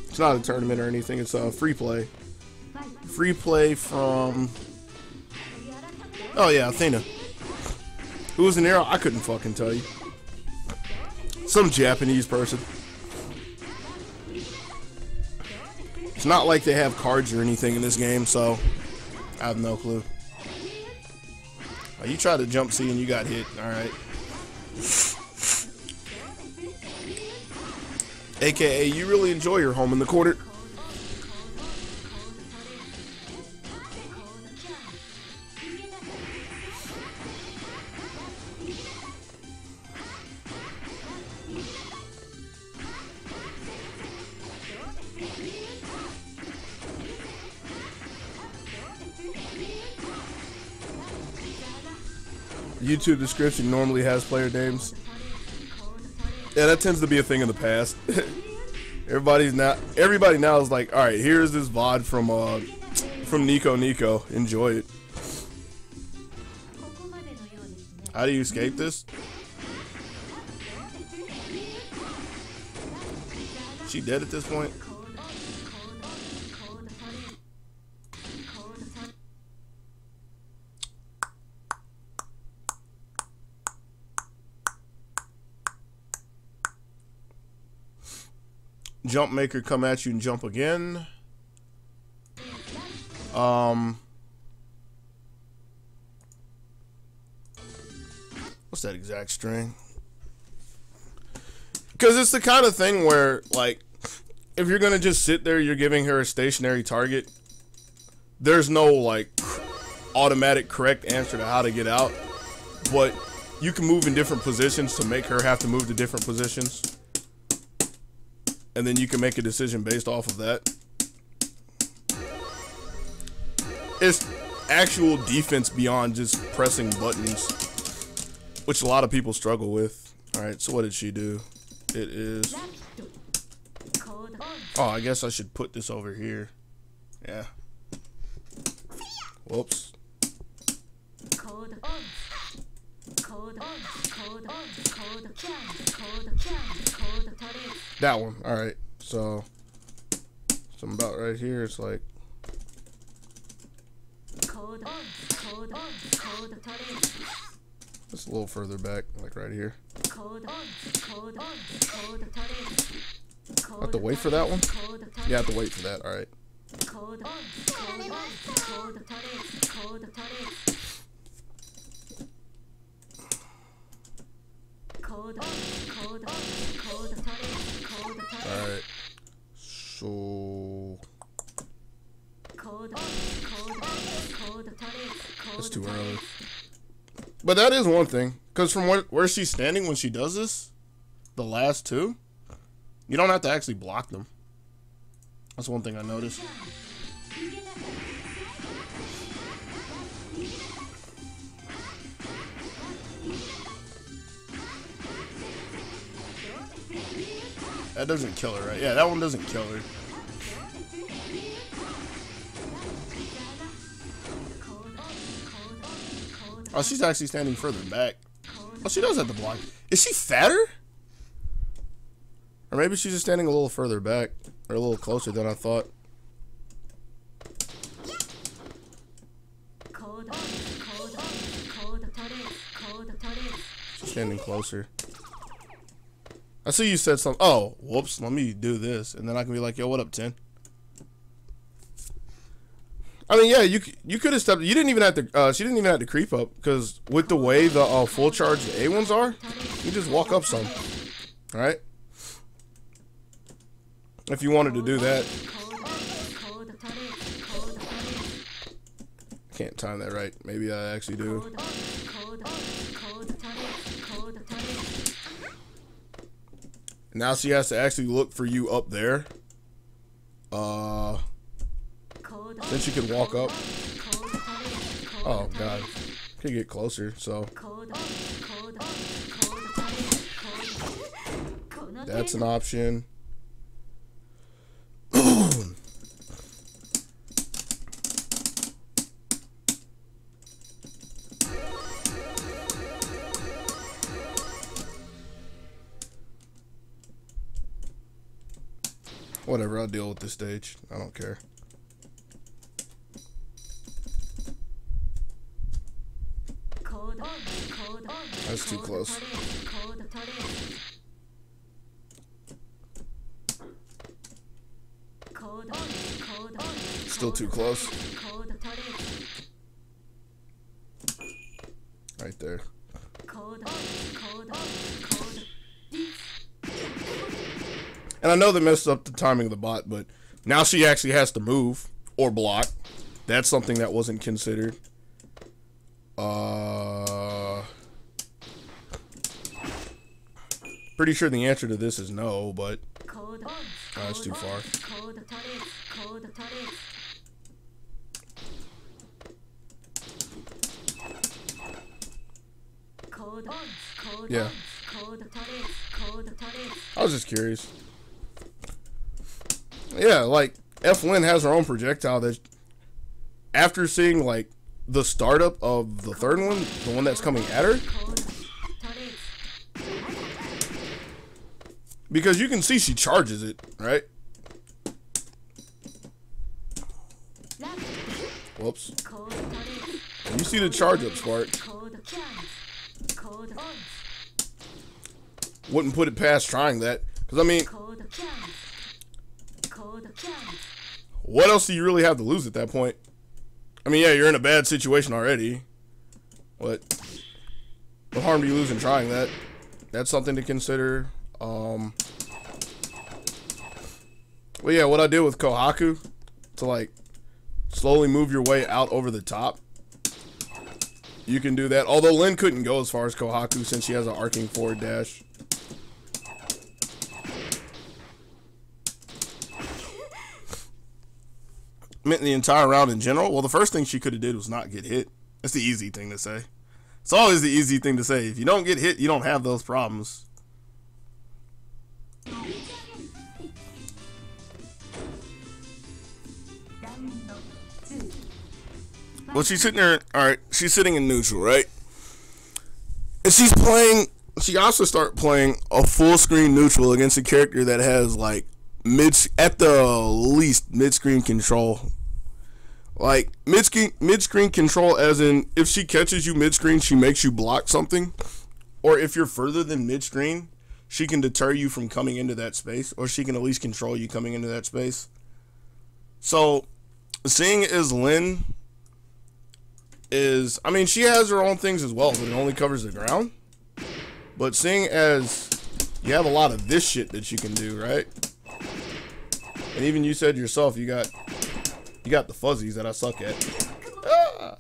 It's not a tournament or anything. It's a free play. Free play from... Oh, yeah, Athena. Who was in there? I couldn't fucking tell you. Some Japanese person. It's not like they have cards or anything in this game, so... I have no clue. Oh, you tried to jump C and you got hit. Alright. AKA, you really enjoy your home in the quarter. YouTube description normally has player names. Yeah, that tends to be a thing in the past. Everybody now is like, all right, here's this VOD from Nico. Enjoy it. How do you escape this? Is she dead at this point? Jump maker come at you and jump again. What's that exact string? Because it's the kind of thing where, like, if you're going to just sit there, you're giving her a stationary target, there's no, like, automatic correct answer to how to get out. But you can move in different positions to make her have to move to different positions. And then you can make a decision based off of that. It's actual defense beyond just pressing buttons, which a lot of people struggle with. Alright, so what did she do? It is... Oh, I guess I should put this over here. Yeah. Whoops. That one. Alright, so... something about right here, it's like... Just a little further back, like right here. I have to wait for that one? Yeah, I have to wait for that, alright. Alright. So... That's too early. But that is one thing. Because from where she's standing when she does this, the last two, you don't have to actually block them. That's one thing I noticed. That doesn't kill her, right? Yeah, that one doesn't kill her. Oh, she's actually standing further back. Oh, she does have to block. Is she fatter? Or maybe she's just standing a little further back. Or a little closer than I thought. She's standing closer. I see you said something. Oh, whoops. Let me do this. And then I can be like, yo, what up, 10? I mean, yeah, you could have stepped. You didn't even have to. She didn't even have to creep up because with the way the full charge A ones are, you just walk up some. All right. If you wanted to do that, can't time that right. Maybe I actually do. Now she has to actually look for you up there. Then she could walk up. Oh god, could get closer. So that's an option. Whatever, I'll deal with this stage. I don't care. That's too close. Still too close. Right there. And I know they messed up the timing of the bot, but now she actually has to move or block. That's something that wasn't considered. Pretty sure the answer to this is no, but that's too far. Yeah. I was just curious. Yeah, like F-Lin has her own projectile that after seeing like the startup of the third one, the one that's coming at her, because you can see she charges it, right? Whoops. You see the charge up, Spark. Wouldn't put it past trying that. Because, I mean, what else do you really have to lose at that point? I mean, yeah, you're in a bad situation already. What harm do you lose in trying that? That's something to consider. Well, yeah, what I did with Kohaku to like slowly move your way out over the top. You can do that. Although Lin couldn't go as far as Kohaku since she has an arcing forward dash. Meant the entire round in general. Well, the first thing she could have did was not get hit. That's the easy thing to say. It's always the easy thing to say. If you don't get hit, you don't have those problems. Well, she's sitting there. All right, she's sitting in neutral, right? And she's playing. She also start playing a full screen neutral against a character that has like at the least mid screen control. Like mid screen control, as in if she catches you mid screen, she makes you block something, or if you're further than mid screen, she can deter you from coming into that space, or she can at least control you coming into that space. So, seeing as Lin is, I mean, she has her own things as well, but it only covers the ground. But seeing as you have a lot of this shit that you can do, right? And even you said yourself, you got the fuzzies that I suck at. Ah!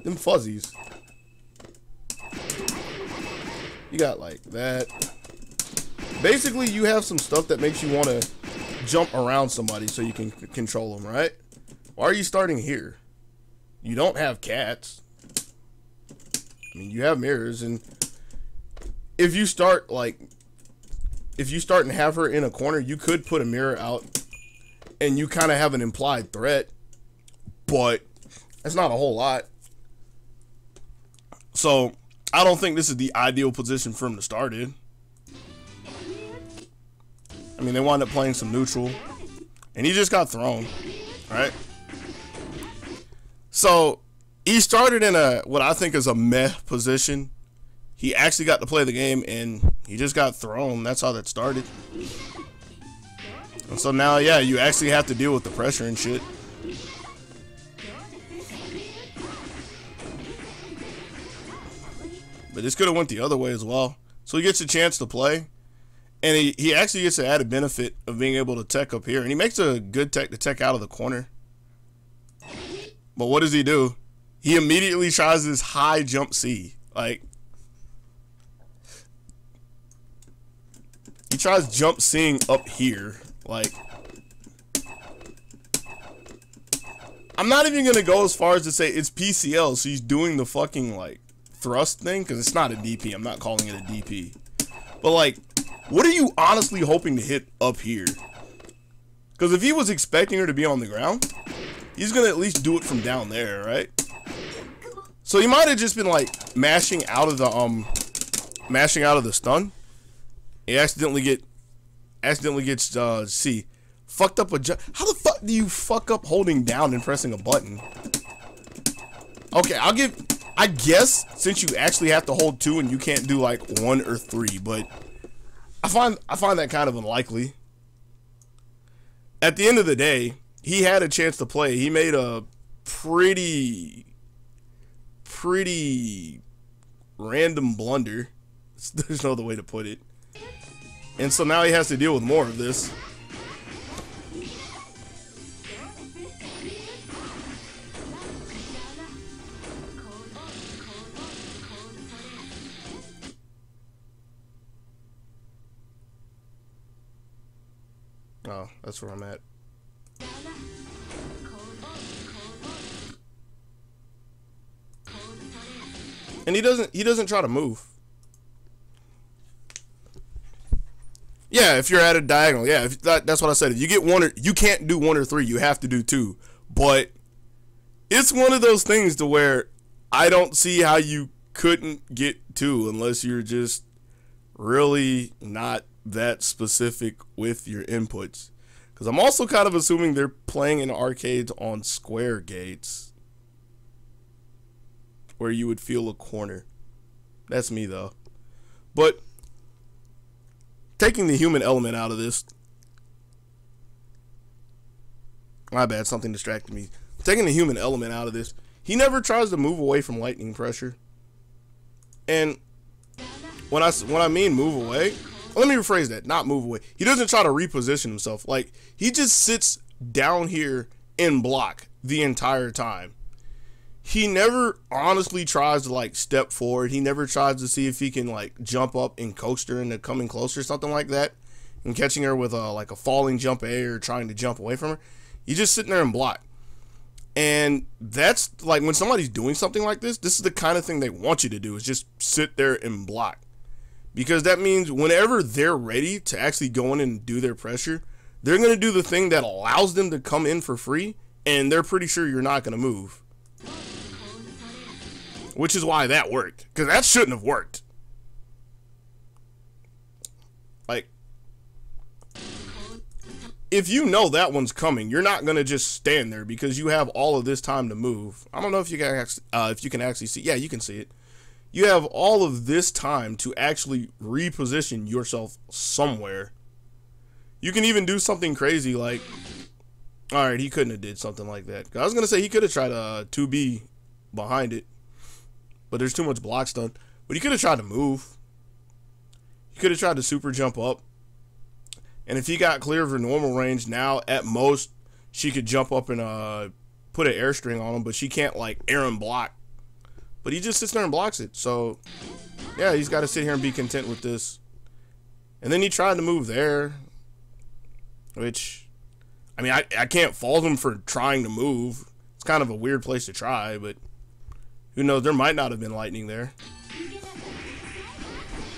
Them fuzzies. You got like that. Basically, you have some stuff that makes you want to jump around somebody so you can control them, right? Why are you starting here? You don't have cats. I mean, you have mirrors, and if you start and have her in a corner, you could put a mirror out and you kind of have an implied threat, but that's not a whole lot. So I don't think this is the ideal position for him to start in. I mean, they wound up playing some neutral, and he just got thrown, right? So he started in what I think is a meh position. He actually got to play the game, and he just got thrown. That's how that started. And so now, yeah, you actually have to deal with the pressure and shit. But this could have went the other way as well. So he gets a chance to play. And he actually gets the added benefit of being able to tech up here. And he makes a good tech to tech out of the corner. But what does he do? He immediately tries this high jump C. Like, he tries jump C'ing up here. Like, I'm not even gonna go as far as to say it's PCL, so he's doing the fucking like thrust thing, because it's not a DP. I'm not calling it a DP. But like, what are you honestly hoping to hit up here? Because if he was expecting her to be on the ground, he's gonna at least do it from down there, right? So he might have just been like mashing out of the stun. He accidentally gets C. Fucked up a jump. How the fuck do you fuck up holding down and pressing a button? Okay, I guess since you actually have to hold 2 and you can't do like 1 or 3, but I find that kind of unlikely. At the end of the day, he had a chance to play. He made a pretty random blunder. There's no other way to put it. And so now he has to deal with more of this. Oh, that's where I'm at. And he doesn't try to move. Yeah, if you're at a diagonal, yeah, that's what I said. If you get 1 or you can't do 1 or 3, you have to do 2. But it's one of those things to where I don't see how you couldn't get 2 unless you're just really not that specific with your inputs. Because I'm also kind of assuming they're playing in arcades on square gates where you would feel a corner. That's me though. But taking the human element out of this, my bad, something distracted me. Taking the human element out of this, he never tries to move away from lightning pressure. And when I mean move away, let me rephrase that. Not move away. He doesn't try to reposition himself. Like, he just sits down here and block the entire time. He never honestly tries to like step forward. He never tries to see if he can like jump up and coax her into coming closer or something like that, and catching her with like a falling jump A or trying to jump away from her. He's just sitting there and block. And that's like, when somebody's doing something like this is the kind of thing they want you to do, is just sit there and block. Because that means whenever they're ready to actually go in and do their pressure, they're going to do the thing that allows them to come in for free, and they're pretty sure you're not going to move. Which is why that worked. Because that shouldn't have worked. Like, if you know that one's coming, you're not going to just stand there because you have all of this time to move. I don't know if you can actually see. Yeah, you can see it. You have all of this time to actually reposition yourself somewhere. You can even do something crazy like, alright, he couldn't have did something like that. I was going to say he could have tried a 2B behind it, but there's too much blocks done. But he could have tried to move. He could have tried to super jump up. And if he got clear of her normal range, now at most she could jump up and put an air string on him, but she can't like air and block. But he just sits there and blocks it. So yeah, he's got to sit here and be content with this. And then he tried to move there, which, I mean, I can't fault him for trying to move. It's kind of a weird place to try, but who knows, there might not have been lightning there.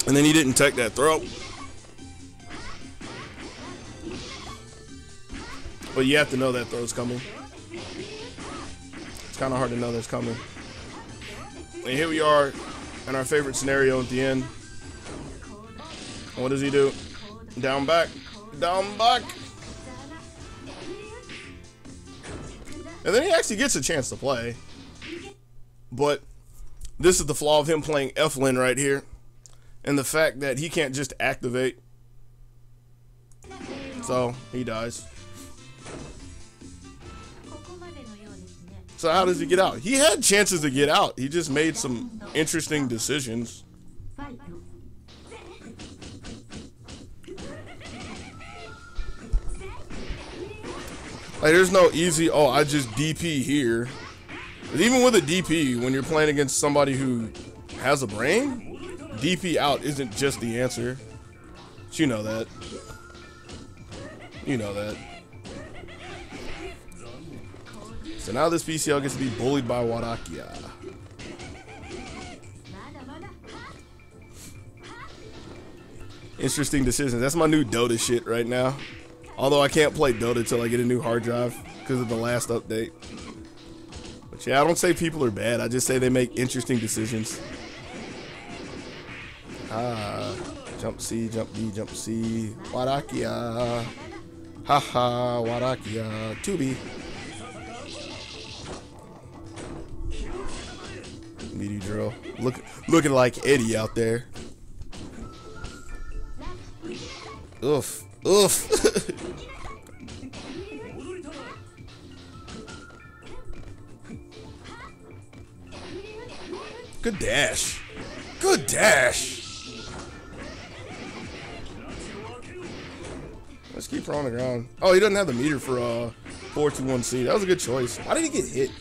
And then he didn't take that throw. But you have to know that throw's coming. It's kind of hard to know that's coming. And here we are in our favorite scenario at the end. What does he do? Down back. Down back. And then he actually gets a chance to play. But this is the flaw of him playing F-Lin right here. And the fact that he can't just activate. So, he dies. So how does he get out? He had chances to get out. He just made some interesting decisions. Like, there's no easy, oh, I just DP here. But even with a DP, when you're playing against somebody who has a brain, DP out isn't just the answer. But you know that. You know that. So now this BCL gets to be bullied by Warakia. Interesting decisions. That's my new Dota shit right now. Although I can't play Dota till I get a new hard drive because of the last update. But yeah, I don't say people are bad. I just say they make interesting decisions. Jump C, jump B, jump C. Warakia. Haha, Warakia. 2B. Meaty drill. Looking like Eddie out there. Oof. Oof. Good dash. Good dash. Let's keep her on the ground. Oh, he doesn't have the meter for 421C. That was a good choice. Why did he get hit?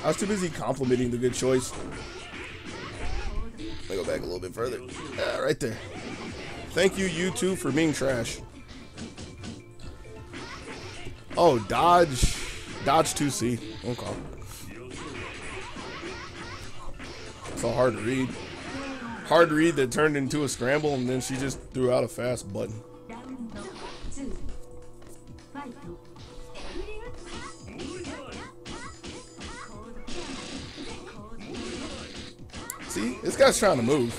I was too busy complimenting the good choice. Let me go back a little bit further. Yeah, right there. Thank you, YouTube, for being trash. Oh, dodge. Dodge 2C. Okay. It's all hard to read. Hard to read that turned into a scramble, and then she just threw out a fast button. See, this guy's trying to move.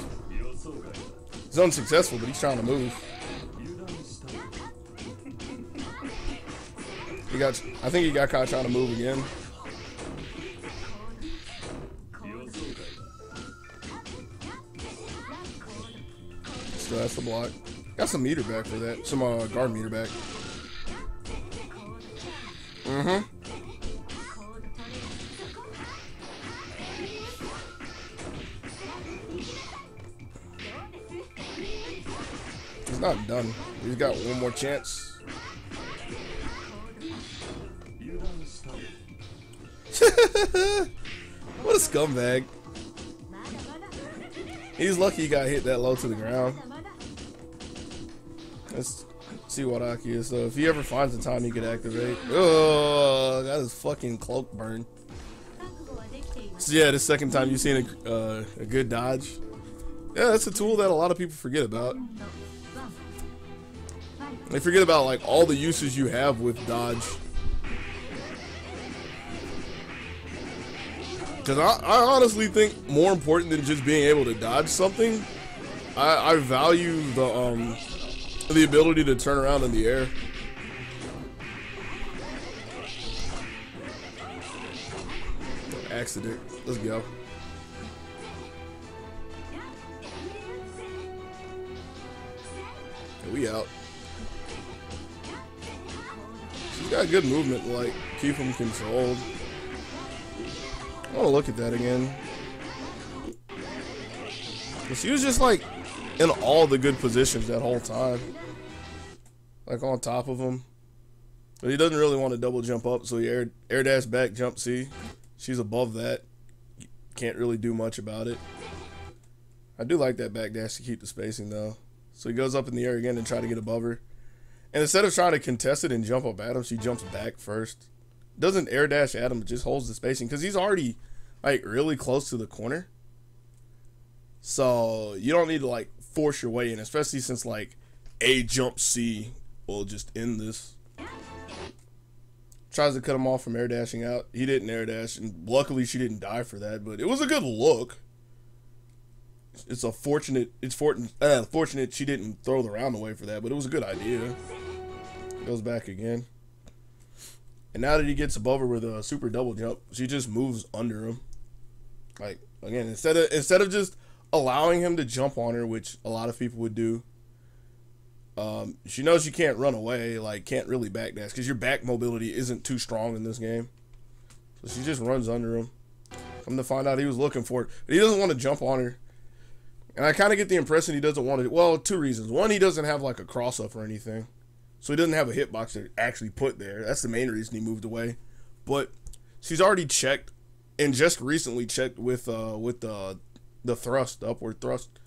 He's unsuccessful, but he's trying to move. I think he got caught trying to move again. So that's the block. Got some meter back for that. Some guard meter back. Mm-hmm. not done. He's got one more chance. What a scumbag. He's lucky he got hit that low to the ground. Let's see what Aki is. So if he ever finds the time he could activate. Oh, got his fucking cloak burned. So yeah, the second time you've seen a good dodge. Yeah, that's a tool that a lot of people forget about. They forget about like all the uses you have with dodge. Because I honestly think more important than just being able to dodge something, I value the ability to turn around in the air. Accident. Let's go. Okay, we out. She's got good movement, like keep him controlled. I want to look at that again. She was just like in all the good positions that whole time. Like on top of him. But he doesn't really want to double jump up, so he air dash back, jump C. She's above that. Can't really do much about it. I do like that back dash to keep the spacing though. So he goes up in the air again and try to get above her. And instead of trying to contest it and jump up at him, she jumps back first. Doesn't air dash at him, just holds the spacing because he's already like really close to the corner. So you don't need to like force your way in, especially since like a jump C will just end this. Tries to cut him off from air dashing out. He didn't air dash, and luckily she didn't die for that. But it was a good look. It's fortunate she didn't throw the round away for that, but it was a good idea. Goes back again. And now that he gets above her with a super double jump, she just moves under him. Like, again, instead of just allowing him to jump on her, which a lot of people would do, she knows you can't run away, like, can't really backdash, because your back mobility isn't too strong in this game. So she just runs under him. Come to find out he was looking for it, but he doesn't want to jump on her. And I kind of get the impression he doesn't want to, well, two reasons. One, he doesn't have, like, a cross-up or anything. So he doesn't have a hitbox to actually put there. That's the main reason he moved away. But she's already checked, and just recently checked with the thrust, the upward thrust.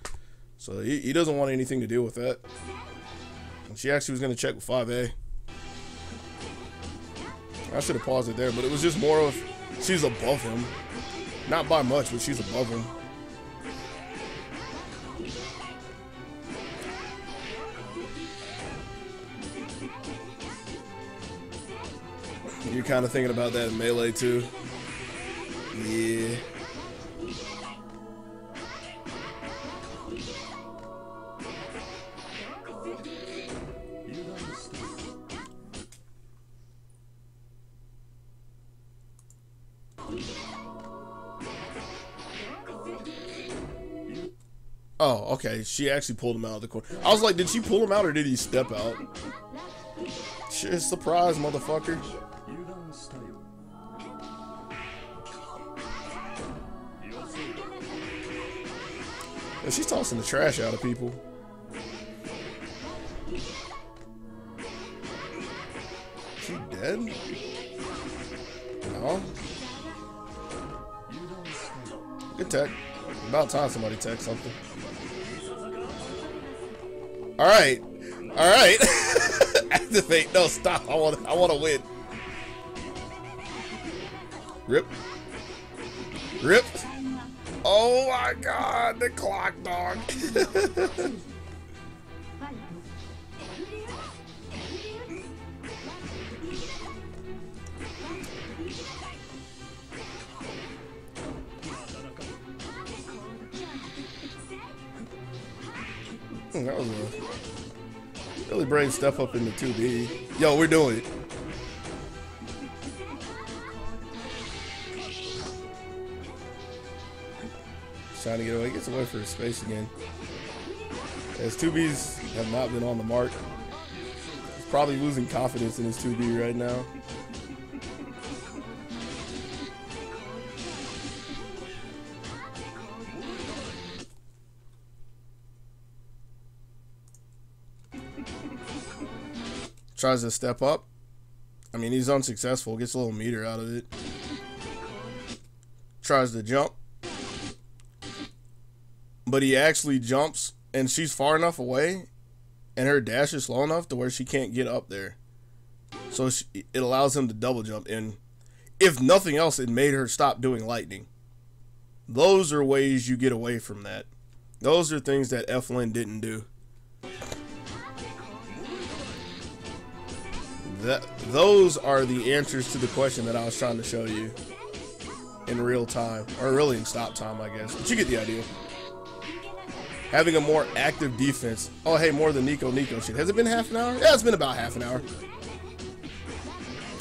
So he doesn't want anything to do with that. And she actually was going to check with 5A. I should have paused it there, but it was just more of she's above him. Not by much, but she's above him. You're kind of thinking about that in Melee too. Yeah. Oh, okay. She actually pulled him out of the corner. I was like, did she pull him out or did he step out? Shit, surprise, motherfucker. And she's tossing the trash out of people. She dead? No. Good tech. About time somebody tech something. Alright. Alright. Activate. No, stop. I want to win. Rip. Rip. Oh my god, the clock dog. That was a really brave step up into 2B. Yo, we're doing it. Trying to get away, gets away for his space again. His 2Bs have not been on the mark. He's probably losing confidence in his 2B right now. Tries to step up. I mean, he's unsuccessful. Gets a little meter out of it. Tries to jump. But he actually jumps, and she's far enough away, and her dash is slow enough to where she can't get up there. So it allows him to double jump. And if nothing else, it made her stop doing lightning. Those are ways you get away from that. Those are things that F-Lin didn't do. Those are the answers to the question that I was trying to show you in real time, or really in stop time, I guess. But you get the idea. Having a more active defense. Oh, hey, more than Nico shit. Has it been half an hour? Yeah, it's been about half an hour.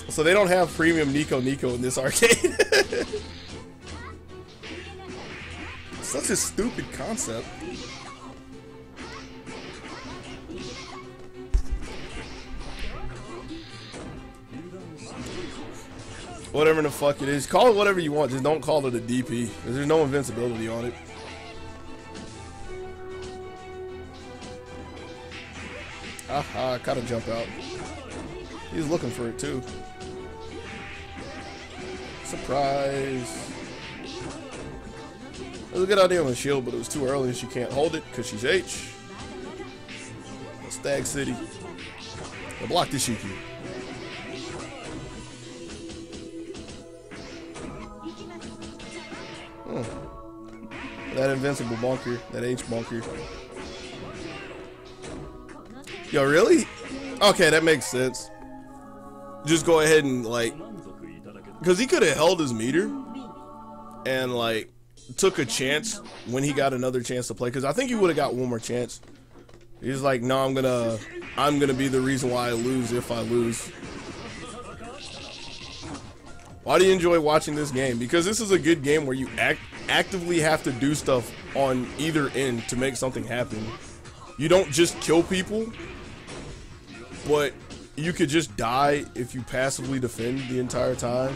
So they don't have premium Nico in this arcade. Such a stupid concept. Whatever the fuck it is. Call it whatever you want. Just don't call it a DP. There's no invincibility on it. Aha, gotta jump out. He's looking for it too. Surprise. It was a good idea on the shield, but it was too early and she can't hold it because she's H. Stag City. Now block the Shiki. That invincible bunker, that H bunker. Yo, really? Okay, that makes sense. Just go ahead and like, because he could have held his meter and like took a chance when he got another chance to play. Because I think he would have got one more chance. He's like, no, I'm gonna be the reason why I lose if I lose. Why do you enjoy watching this game? Because this is a good game where you actively have to do stuff on either end to make something happen. You don't just kill people, but you could just die if you passively defend the entire time.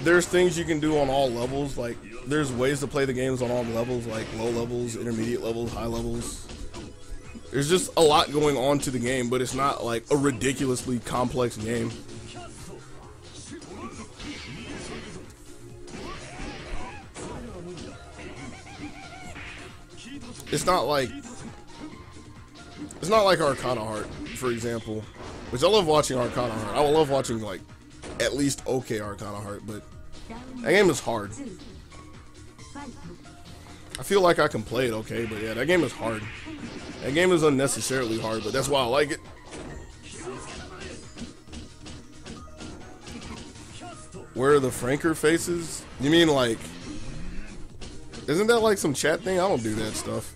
There's things you can do on all levels. Like, there's ways to play the games on all levels, like low levels, intermediate levels, high levels. There's just a lot going on to the game, but it's not like a ridiculously complex game. It's not like Arcana Heart, for example, which I love watching Arcana Heart. I love watching like at least okay Arcana Heart, but that game is hard. I feel like I can play it okay, but yeah, that game is hard. That game is unnecessarily hard, but that's why I like it. Where are the Franker faces? You mean like, isn't that like some chat thing? I don't do that stuff.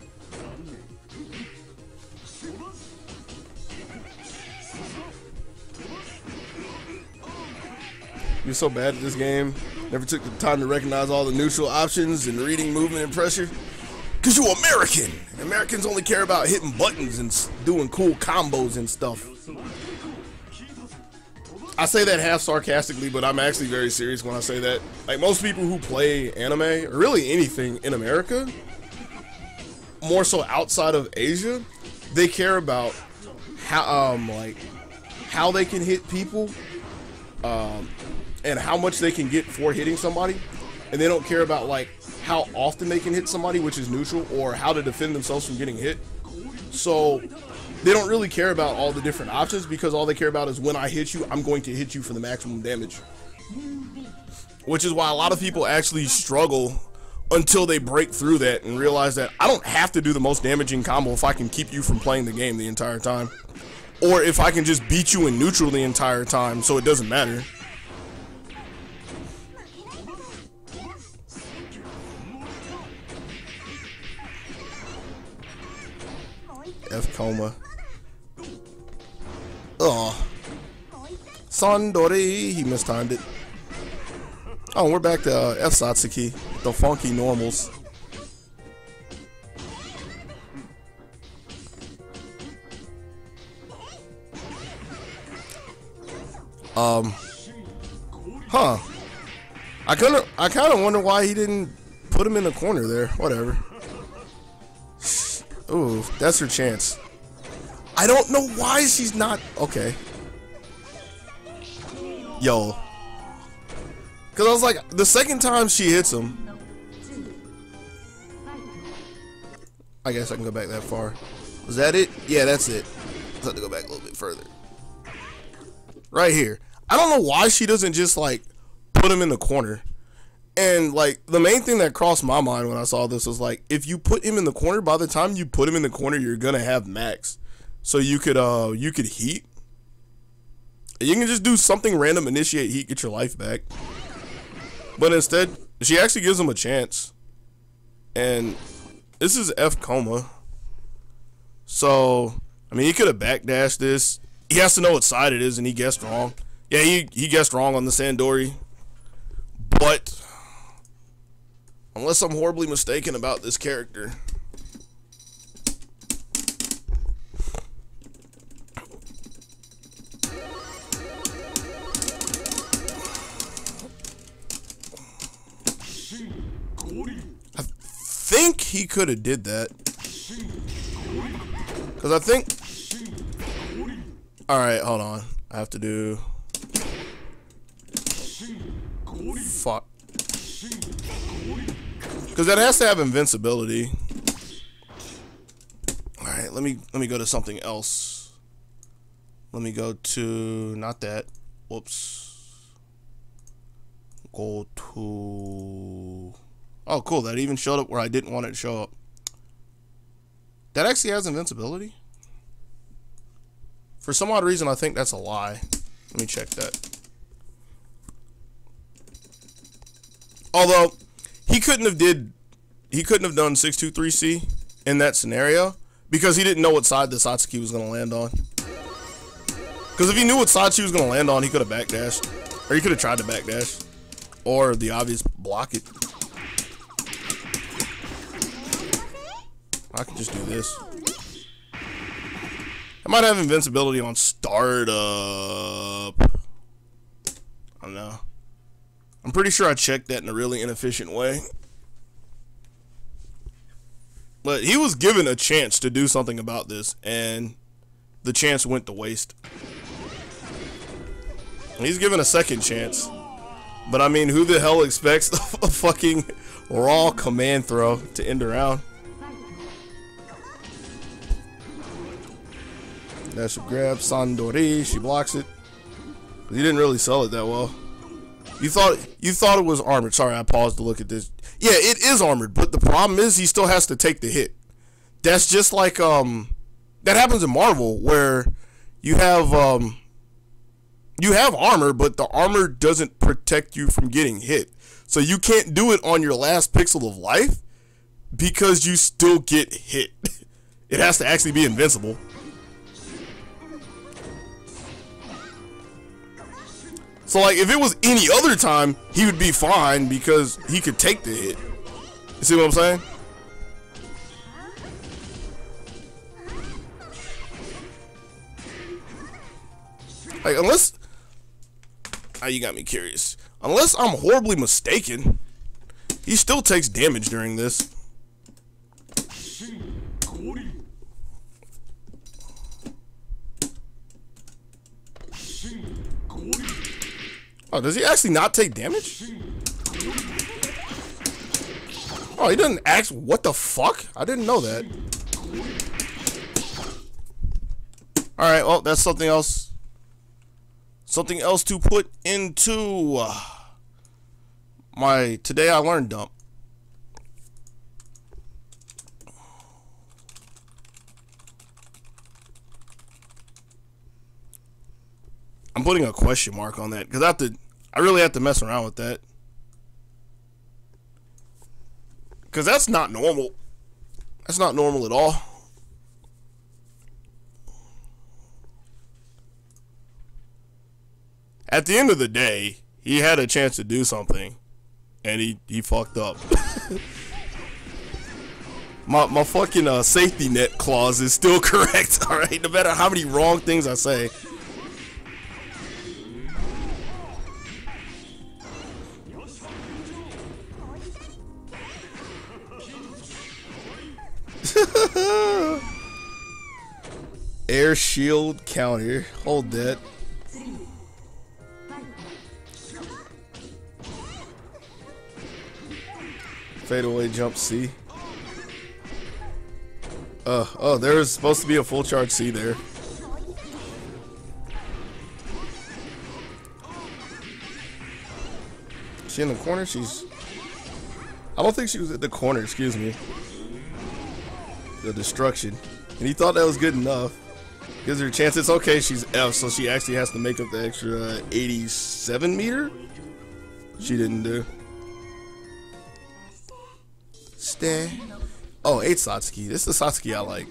You're so bad at this game. Never took the time to recognize all the neutral options and reading movement and pressure. Cause you're American. Americans only care about hitting buttons and doing cool combos and stuff. I say that half sarcastically, but I'm actually very serious when I say that. Like, most people who play anime, or really anything in America, more so outside of Asia, they care about how how they can hit people, and how much they can get for hitting somebody, and they don't care about like how often they can hit somebody, which is neutral, or how to defend themselves from getting hit. So they don't really care about all the different options, because all they care about is when I hit you, I'm going to hit you for the maximum damage. Which is why a lot of people actually struggle until they break through that and realize that I don't have to do the most damaging combo if I can keep you from playing the game the entire time. Or if I can just beat you in neutral the entire time, so it doesn't matter. F coma. Oh. Sandori, he mistimed it. Oh, we're back to F Satsuki, the funky normals. Huh. I kind of wonder why he didn't put him in the corner there. Whatever. Ooh, that's her chance. I don't know why she's not. Okay. Yo. Because I was like, the second time she hits him. I guess I can go back that far. Was that it? Yeah, that's it. I have to go back a little bit further. Right here. I don't know why she doesn't just, like, put him in the corner. And, like, the main thing that crossed my mind when I saw this was, like, if you put him in the corner, by the time you put him in the corner, you're going to have max. So you could heat. You can just do something random, initiate heat, get your life back. But instead, she actually gives him a chance. And this is F coma. So, I mean, he could have backdashed this. He has to know what side it is, and he guessed wrong. Yeah, he guessed wrong on the Sandori. But unless I'm horribly mistaken about this character. I think he could have did that. Because I think... Alright, hold on. I have to do... Fuck. Because that has to have invincibility. Alright, let me go to something else. Let me go to... Not that. Whoops. Go to... Oh, cool. That even showed up where I didn't want it to show up. That actually has invincibility? For some odd reason, I think that's a lie. Let me check that. Although, he couldn't have done 623C in that scenario because he didn't know what side the Satsuki was going to land on. Because if he knew what side she was going to land on, he could have backdashed. Or he could have tried to backdash. Or the obvious block it. I can just do this. I might have invincibility on startup. I don't know. I'm pretty sure I checked that in a really inefficient way. But he was given a chance to do something about this, and the chance went to waste. He's given a second chance. But I mean, who the hell expects a fucking raw command throw to end a round? That's a grab, Sandori, she blocks it. He didn't really sell it that well. You thought it was armored. Sorry, I paused to look at this. Yeah, it is armored, but the problem is he still has to take the hit. That's just like that happens in Marvel where you have armor, but the armor doesn't protect you from getting hit. So you can't do it on your last pixel of life because you still get hit. It has to actually be invincible. So, like, if it was any other time, he would be fine because he could take the hit. You see what I'm saying? Like, unless... Oh, you got me curious. Unless I'm horribly mistaken, he still takes damage during this. Oh, does he actually not take damage? Oh, he doesn't act. What the fuck? I didn't know that. Alright, well, that's something else. Something else to put into my Today I Learned dump. I'm putting a question mark on that because I really have to mess around with that because that's not normal. That's not normal at all. At the end of the day, he had a chance to do something, and he fucked up. my fucking safety net clause is still correct. All right, no matter how many wrong things I say. Air shield counter. Hold that. Fadeaway jump C. Oh, there was supposed to be a full charge C there. Is she in the corner? I don't think she was at the corner, excuse me. The destruction. And he thought that was good enough. Gives her a chance. It's okay, she's F, so she actually has to make up the extra 87 meter. She didn't do. Stay. Oh, 8 Satsuki. This is the Satsuki I like.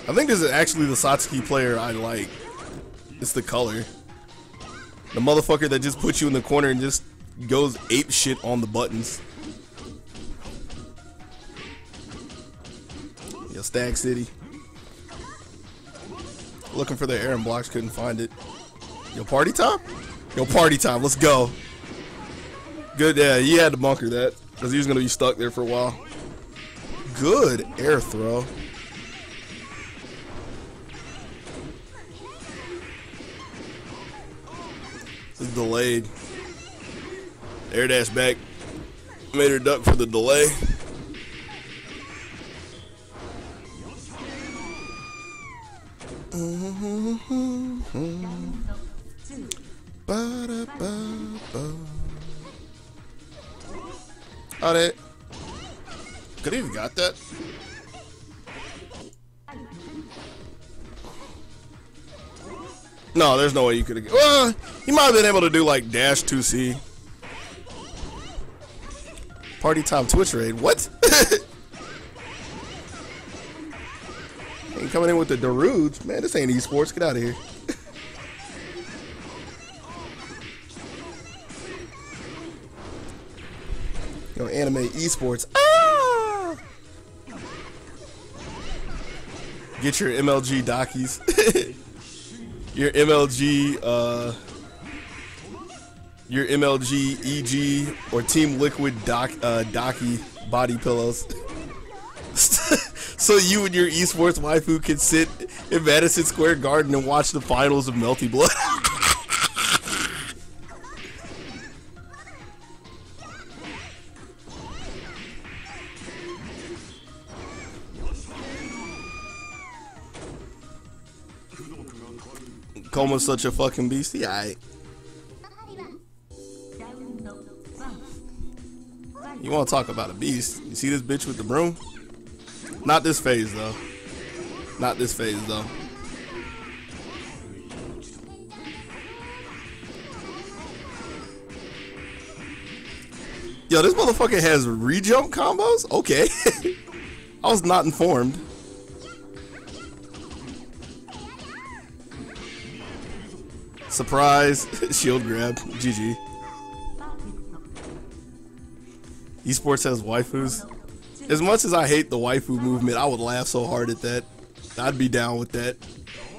I think this is actually the Satsuki player I like. It's the color. The motherfucker that just puts you in the corner and just goes ape shit on the buttons. Yo, Stag City. Looking for the Aaron blocks, couldn't find it. Yo, party time? Yo, party time, let's go. Good, yeah, he had to bunker that. Because he was going to be stuck there for a while. Good air throw. This is delayed. Air dash back. Made her duck for the delay. Oh, that. Could he have got that? No, there's no way you could have. Well, he might have been able to do like dash 2C. Party time Twitch raid. What? Ain't coming in with the Darudes. Man, this ain't esports. Get out of here. Yo, anime esports. Ah! Get your MLG dockies. Your MLG, EG or Team Liquid docky body pillows. So you and your esports waifu can sit in Madison Square Garden and watch the finals of Melty Blood. Coma's such a fucking beast. Yeah, aight. You want to talk about a beast? You see this bitch with the broom? Not this phase though. Not this phase though. Yo, this motherfucker has re-jump combos? Okay. I was not informed. Surprise. Shield grab. GG. Esports has waifus. As much as I hate the waifu movement, I would laugh so hard at that. I'd be down with that.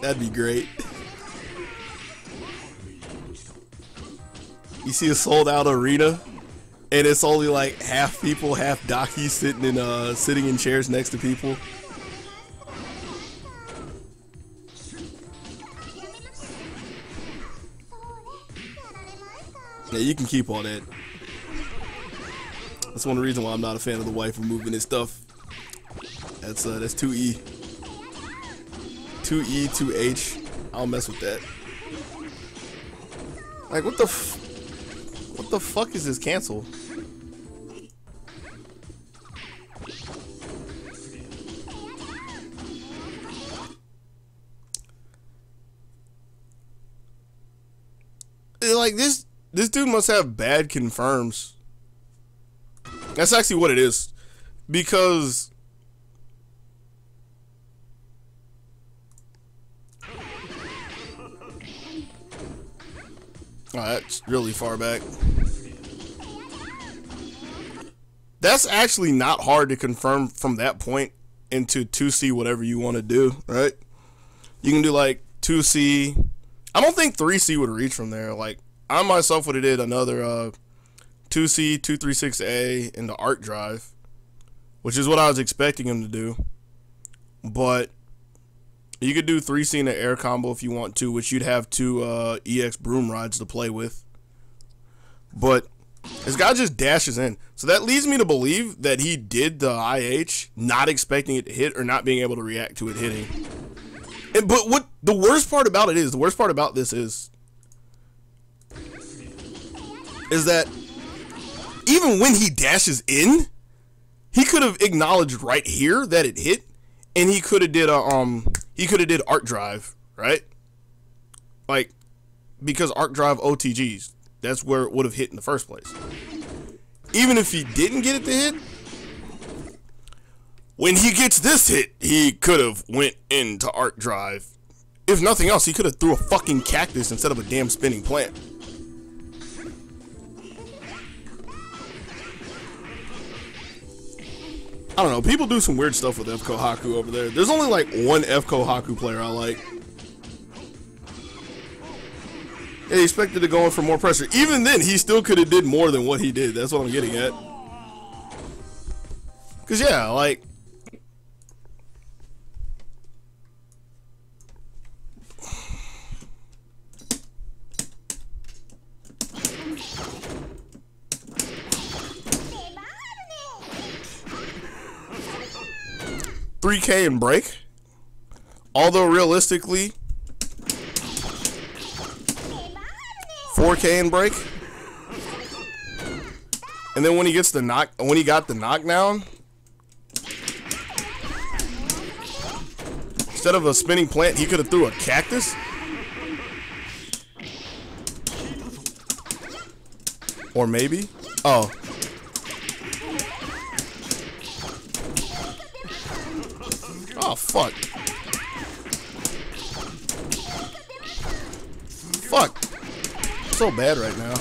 That'd be great. You see a sold out arena, and it's only like half people, half dockies sitting in chairs next to people. Yeah, you can keep all that. That's one of the reasons why I'm not a fan of the waifu movement and stuff. That's 2E. 2E, 2H. I don't mess with that. Like, what the fuck is this cancel? Like, this dude must have bad confirms. That's actually what it is. Because that's really far back. That's actually not hard to confirm from that point into 2C whatever you want to do, right? You can do like 2C. I don't think 3C would reach from there. Like, I myself would have did another 2C, 236A in the art drive. which is what I was expecting him to do. But you could do 3C in an air combo if you want to, which you'd have 2 EX broom rides to play with. But this guy just dashes in. So that leads me to believe that he did the IH not expecting it to hit or not being able to react to it hitting. But what the worst part about it is, the worst part about this is that even when he dashes in, he could have acknowledged right here that it hit, and he could have did arc drive, right? Like, because arc drive OTGs, that's where it would have hit in the first place. Even if he didn't get it to hit, when he gets this hit, he could have went into arc drive. If nothing else, he could have threw a fucking cactus instead of a damn spinning plant. I don't know, people do some weird stuff with F Kohaku over there. There's only like one F Kohaku player I like. He expected to go in for more pressure. Even then, he still could have did more than what he did. That's what I'm getting at. Cause yeah, like, $3K and break. Although realistically, 4K and break. And then when he gets the when he got the knockdown, instead of a spinning plant, he could have threw a cactus. Or maybe, oh. Oh, fuck. Fuck. So bad right now.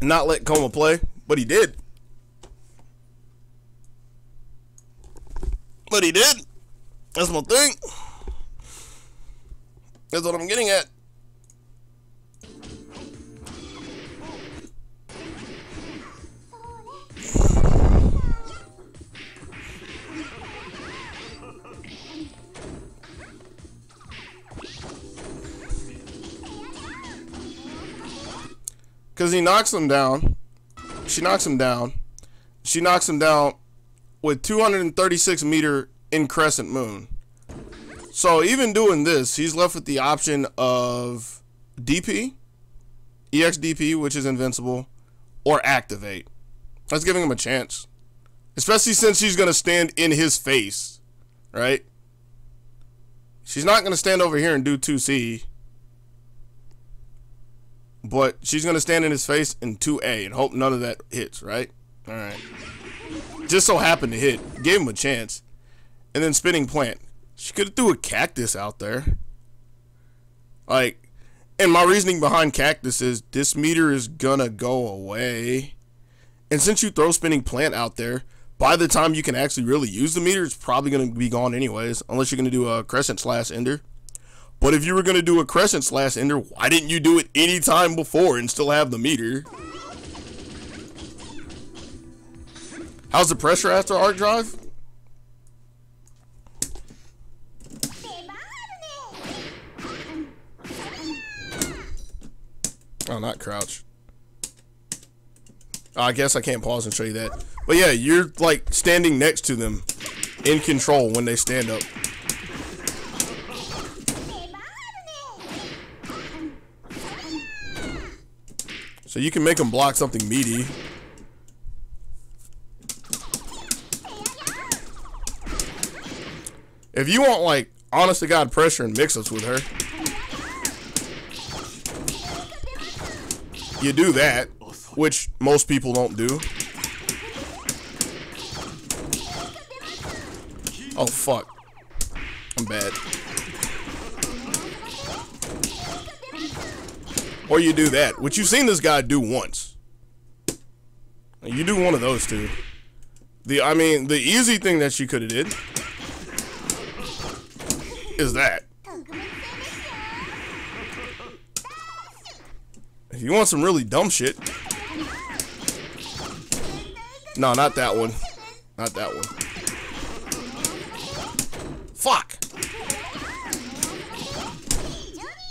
Not let Coma play, but he did. But he did. That's my thing. That's what I'm getting at. Because he knocks him down. She knocks him down. She knocks him down with 236 meter in crescent moon. So even doing this, he's left with the option of DP, EX DP, which is invincible, or activate. That's giving him a chance. Especially since she's going to stand in his face, right? She's not going to stand over here and do 2C. But she's going to stand in his face in 2A and hope none of that hits, right? Alright. Just so happened to hit. Gave him a chance. And then spinning plant. She could have threw a cactus out there. Like, and my reasoning behind cactus is this meter is going to go away. And since you throw spinning plant out there, by the time you can actually really use the meter, it's probably going to be gone anyways. Unless you're going to do a crescent slash ender. But if you were going to do a crescent slash ender, why didn't you do it any time before and still have the meter? How's the pressure after arc drive? Oh, not crouch. Oh, I guess I can't pause and show you that. But yeah, you're like standing next to them in control when they stand up. So you can make them block something meaty. If you want like honest to God pressure and mix-ups with her, you do that, which most people don't do. Oh fuck, I'm bad. Or you do that, which you've seen this guy do once. You do one of those two. I mean, the easy thing that she could have did is that. If you want some really dumb shit. No, not that one. Not that one. Fuck.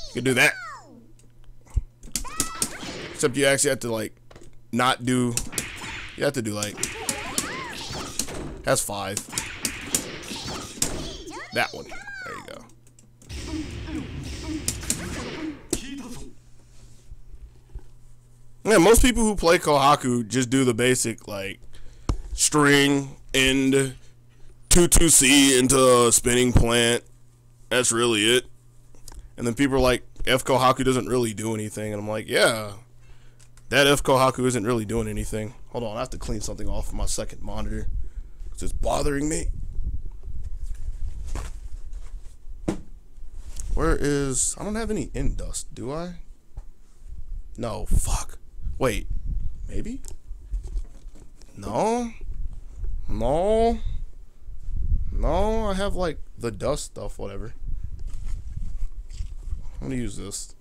You can do that. Except you actually have to, like, not do... You have to do, like... That's 5. That one. There you go. Yeah, most people who play Kohaku just do the basic, like, string, end, 2-2-C into a spinning plant. That's really it. And then people are like, F Kohaku doesn't really do anything. And I'm like, yeah, that F Kohaku isn't really doing anything. Hold on, I have to clean something off my second monitor. Because it's bothering me. Where is... I don't have any end dust, do I? No, fuck. Wait, maybe? No. No. No, I have, like, the dust stuff, whatever. I'm gonna use this.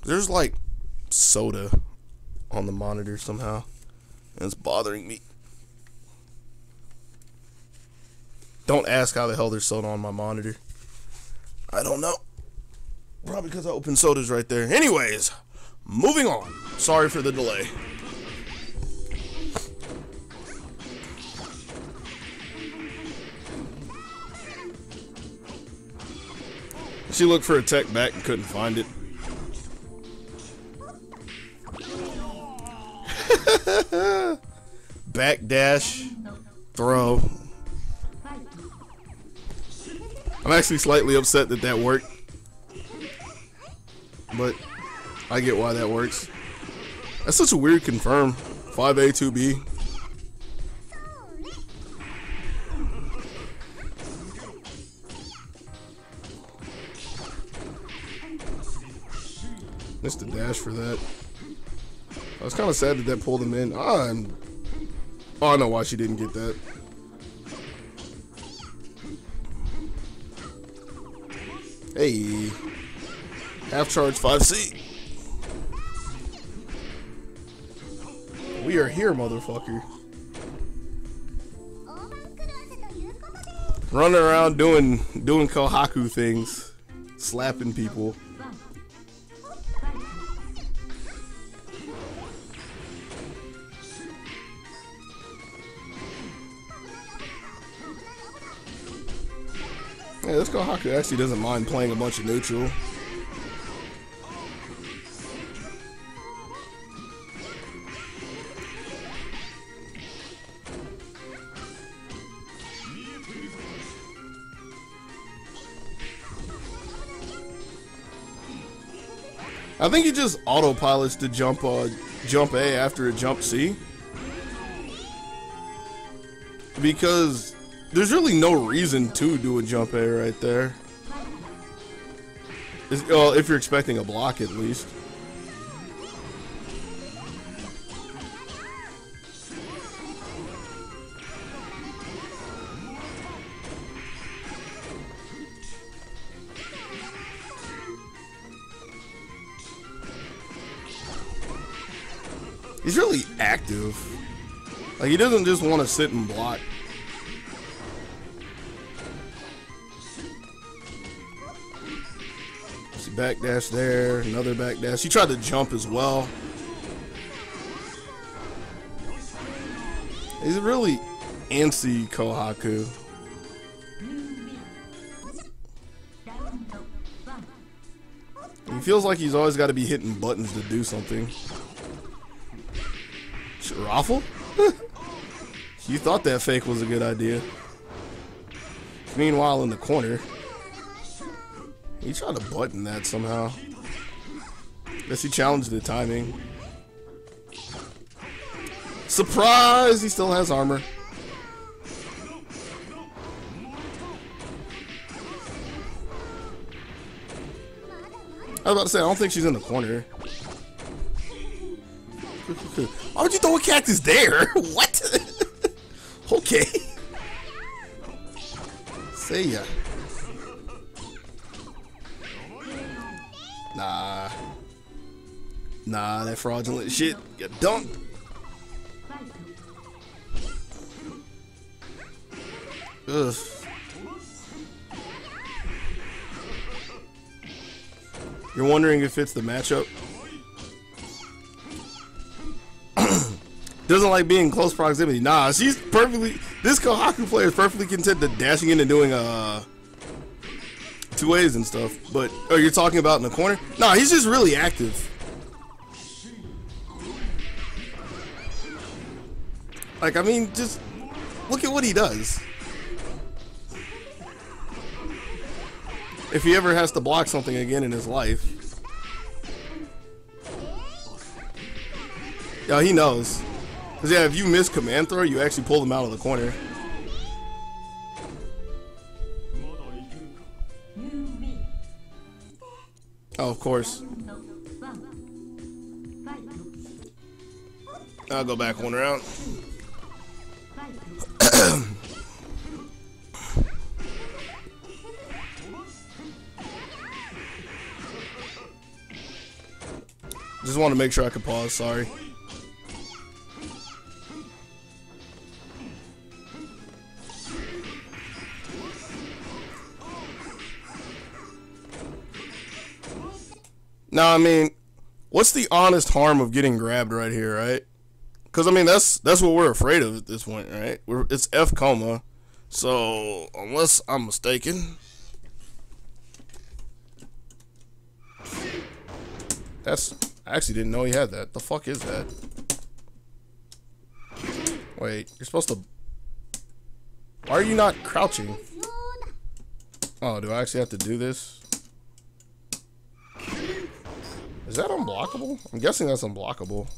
There's, like, soda on the monitor somehow. And it's bothering me. Don't ask how the hell there's soda on my monitor. I don't know. Probably because I opened sodas right there. Anyways, moving on. Sorry for the delay. She looked for a tech back and couldn't find it. Backdash. Throw. I'm actually slightly upset that that worked. But I get why that works. That's such a weird confirm. 5A, 2B. Missed the dash for that. I was kind of sad that pulled him in. Oh, I know why she didn't get that. Hey. Half charge 5C. We are here, motherfucker. Running around doing Kohaku things. Slapping people. Yeah, this Kohaku actually doesn't mind playing a bunch of neutral. I think he just autopilots to jump A after a jump C. Because there's really no reason to do a jump A right there. Well, if you're expecting a block at least. He's really active. Like, he doesn't just want to sit and block. See, backdash there, another backdash. He tried to jump as well. He's a really antsy Kohaku. He feels like he's always got to be hitting buttons to do something. Raffle? You thought that fake was a good idea. Meanwhile, in the corner, he tried to button that somehow. Guess he challenged the timing. Surprise! He still has armor. I was about to say, I don't think she's in the corner. Why would you throw a cactus there? What? Okay. See ya. Nah. Nah, that fraudulent shit. You don't. Ugh. You're wondering if it's the matchup? Doesn't like being in close proximity. Nah, she's perfectly. This Kohaku player is perfectly content to dashing in and doing two ways and stuff. But oh, you're talking about in the corner? Nah, he's just really active. Like, I mean, just look at what he does. If he ever has to block something again in his life. Yeah, he knows. Because, yeah, if you miss command throw, you actually pull them out of the corner. Oh, of course. I'll go back one round. Just want to make sure I could pause, sorry. Now, I mean, what's the honest harm of getting grabbed right here, right? Because, I mean, that's what we're afraid of at this point, right? It's F coma, so unless I'm mistaken. I actually didn't know he had that. The fuck is that? Wait, you're supposed to... Why are you not crouching? Oh, do I actually have to do this? Is that unblockable? I'm guessing that's unblockable.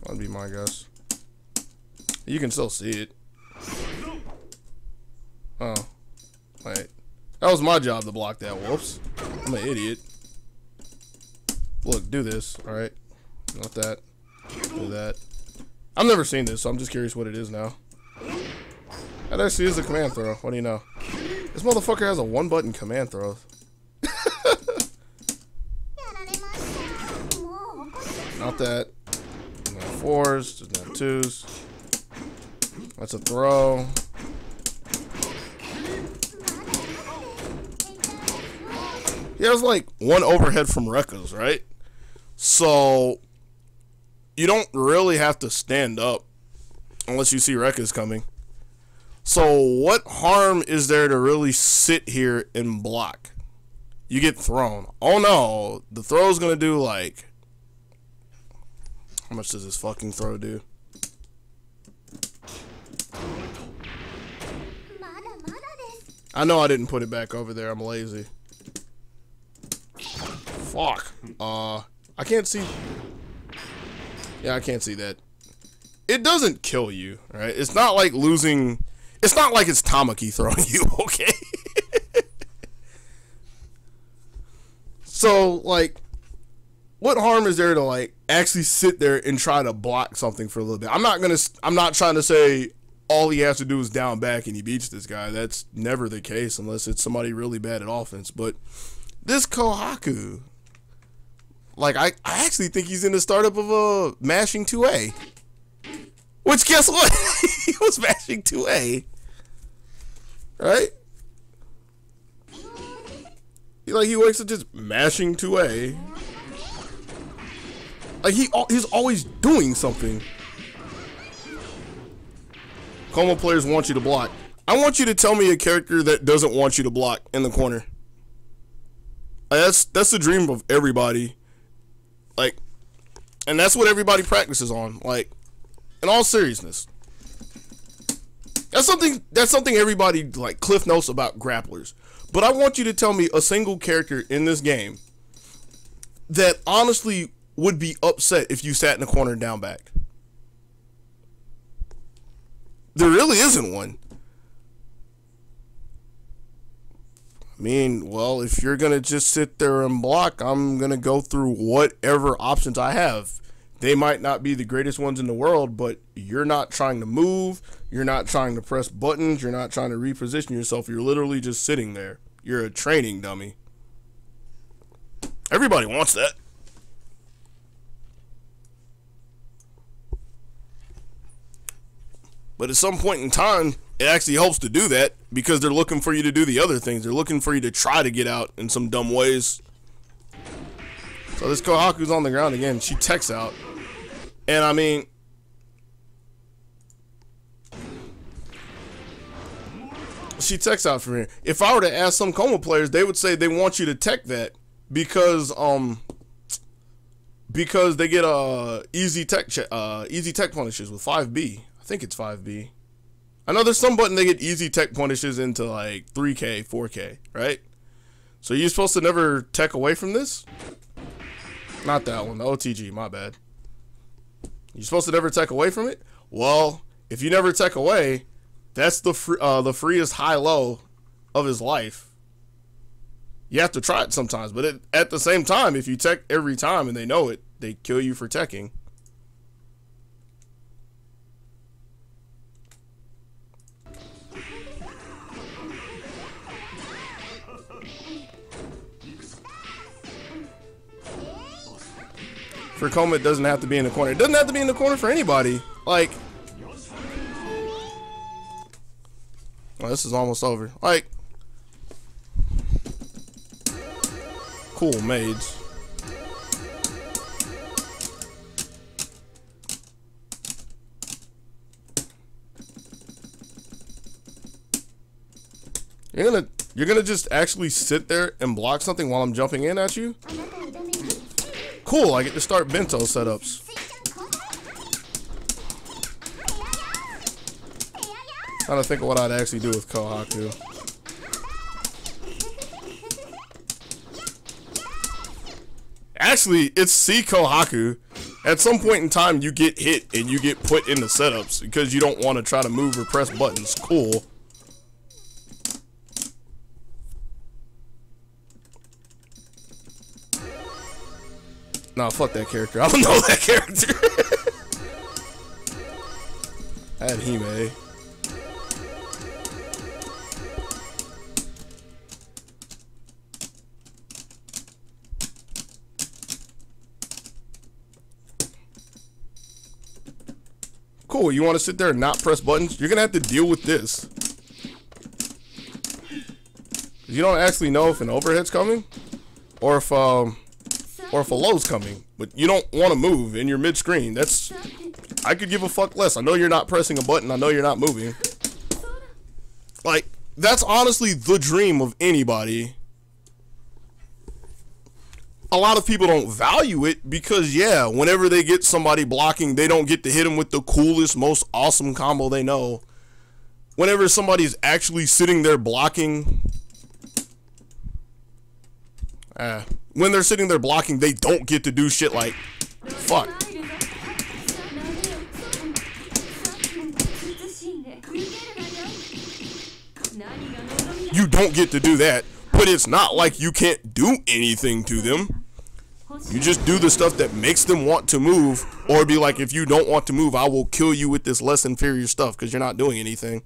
That'd be my guess. You can still see it. Oh. Wait. That was my job to block that. Whoops. I'm an idiot. Look, do this. Alright. Not that. Do that. I've never seen this, so I'm just curious what it is now. That actually is a command throw. What do you know? This motherfucker has a one-button command throw. Not that. No fours, just no twos. That's a throw. He has like one overhead from Rekka's, right? So you don't really have to stand up unless you see Rekka's coming. So what harm is there to really sit here and block? You get thrown. Oh no, the throw's gonna do like... How much does this fucking throw do? I know I didn't put it back over there. I'm lazy. Fuck. I can't see. Yeah, I can't see that. It doesn't kill you, right? It's not like losing. It's not like it's Tamaki throwing you, okay? So, like, what harm is there to, like, actually sit there and try to block something for a little bit? I'm not trying to say all he has to do is down back and he beats this guy. That's never the case unless it's somebody really bad at offense. But this Kohaku, like, I actually think he's in the startup of a mashing 2A. Which, guess what? He was mashing 2A. Right? He wakes up just mashing 2A. Like, he's always doing something. Coma players want you to block. I want you to tell me a character that doesn't want you to block in the corner. Like, that's the dream of everybody. Like, and that's what everybody practices on. Like, in all seriousness. That's something everybody, like, cliff notes about grapplers. But I want you to tell me a single character in this game that honestly would be upset if you sat in the corner and down back. There really isn't one. I mean, well, if you're going to just sit there and block, I'm going to go through whatever options I have. They might not be the greatest ones in the world, but you're not trying to move. You're not trying to press buttons. You're not trying to reposition yourself. You're literally just sitting there. You're a training dummy. Everybody wants that. But at some point in time, it actually helps to do that because they're looking for you to do the other things. They're looking for you to try to get out in some dumb ways. So this Kohaku's on the ground again. She techs out. And I mean, she techs out from here. If I were to ask some Coma players, they would say they want you to tech that because they get easy tech punishes with 5B. I think it's 5B. I know there's some button they get easy tech punishes into like 3K, 4K, right? So you're supposed to never tech away from this? Not that one, the OTG, my bad. You're supposed to never tech away from it? Well, if you never tech away, that's the freest high-low of his life. You have to try it sometimes, but at the same time, if you tech every time and they know it, they kill you for teching. For Coma, it doesn't have to be in the corner. It doesn't have to be in the corner for anybody. Like, well, this is almost over. Like, cool maids. You're gonna just actually sit there and block something while I'm jumping in at you? Cool, I get to start bento setups. Trying to think of what I'd actually do with Kohaku. Actually, it's C Kohaku. At some point in time, you get hit and you get put into setups because you don't want to try to move or press buttons. Cool. Nah, fuck that character. I don't know that character. I had Hime. Cool, you want to sit there and not press buttons? You're gonna have to deal with this. You don't actually know if an overhead's coming or if a low's coming, but you don't want to move in your mid-screen. That's, I could give a fuck less. I know you're not pressing a button. I know you're not moving. Like, that's honestly the dream of anybody. A lot of people don't value it because, yeah, whenever they get somebody blocking, they don't get to hit them with the coolest, most awesome combo they know. Whenever somebody's actually sitting there blocking, when they're sitting there blocking, they don't get to do shit like, fuck. You don't get to do that, but it's not like you can't do anything to them. You just do the stuff that makes them want to move, or be like, if you don't want to move, I will kill you with this less inferior stuff because you're not doing anything.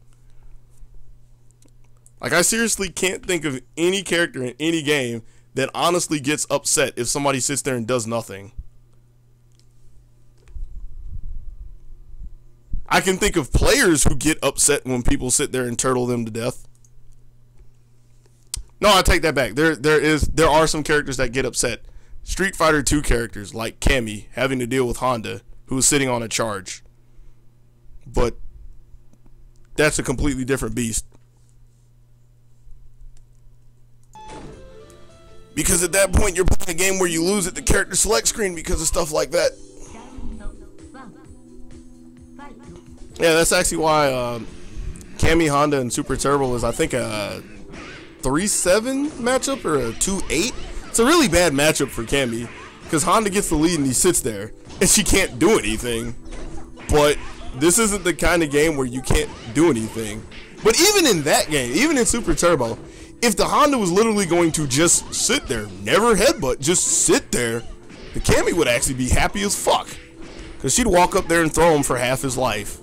Like, I seriously can't think of any character in any game that honestly gets upset if somebody sits there and does nothing. I can think of players who get upset when people sit there and turtle them to death. No, I take that back. There are some characters that get upset. Street Fighter 2 characters like Cammy having to deal with Honda, who is sitting on a charge. But that's a completely different beast. Because at that point, you're playing a game where you lose at the character select screen because of stuff like that. Yeah, that's actually why Cammy, Honda, and Super Turbo is, I think, a 3-7 matchup or a 2-8. It's a really bad matchup for Cammy because Honda gets the lead and he sits there and she can't do anything. But this isn't the kind of game where you can't do anything. But even in that game, even in Super Turbo, if the Honda was literally going to just sit there, never headbutt, just sit there, the Cammy would actually be happy as fuck. Because she'd walk up there and throw him for half his life.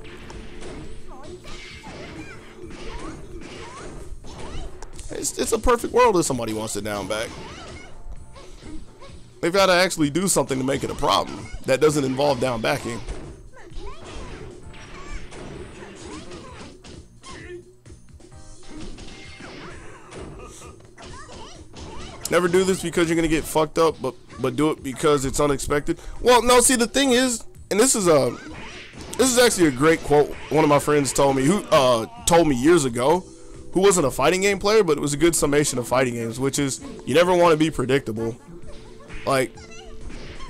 It's a perfect world if somebody wants it down back. They've got to actually do something to make it a problem that doesn't involve down backing. Never do this because you're gonna get fucked up, but do it because it's unexpected. Well, no, see, the thing is, and this is actually a great quote one of my friends told me, who told me years ago, who wasn't a fighting game player, but it was a good summation of fighting games, which is you never want to be predictable. Like,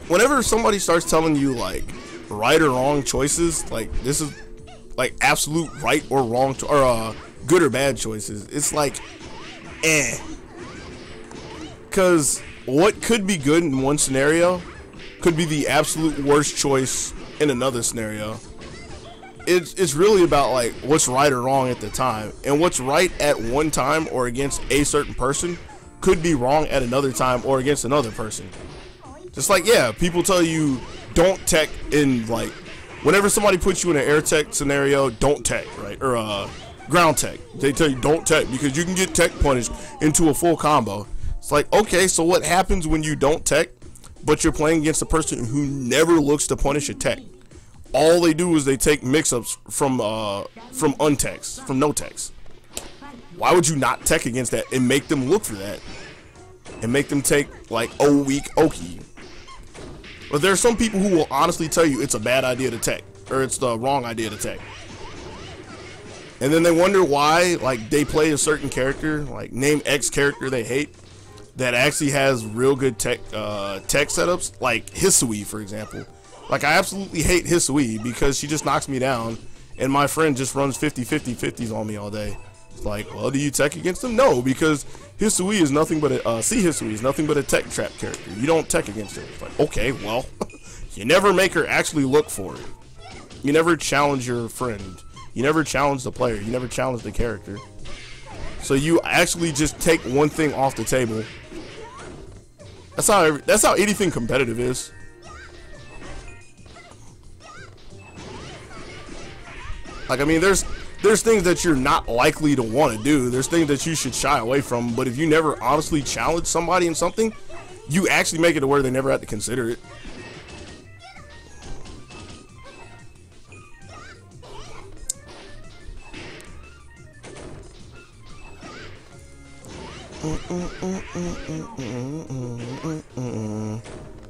whenever somebody starts telling you like right or wrong choices, like this is like absolute right or wrong or good or bad choices, it's like because what could be good in one scenario could be the absolute worst choice in another scenario. It's really about like what's right or wrong at the time, and what's right at one time or against a certain person could be wrong at another time or against another person. Just like, yeah, people tell you don't tech in, like, whenever somebody puts you in an air tech scenario, don't tech, right? Or ground tech. They tell you don't tech because you can get tech punished into a full combo. It's like, okay, so what happens when you don't tech, but you're playing against a person who never looks to punish a tech? All they do is they take mix-ups from untechs, from no techs. Why would you not tech against that and make them look for that? And make them take, like, a weak Oki? But there are some people who will honestly tell you it's a bad idea to tech, or it's the wrong idea to tech. And then they wonder why, like, they play a certain character, like, name X character they hate, that actually has real good tech setups, like Hisui, for example. Like, I absolutely hate Hisui because she just knocks me down, and my friend just runs 50-50-50s on me all day. It's like, well, do you tech against them? No, because Hisui is nothing but a Hisui is nothing but a tech trap character. You don't tech against her. It's like, okay, well, you never make her actually look for it. You never challenge your friend. You never challenge the player. You never challenge the character. So you actually just take one thing off the table. That's how anything competitive is. Like, I mean, there's things that you're not likely to want to do. There's things that you should shy away from. But if you never honestly challenge somebody in something, you actually make it to where they never have to consider it.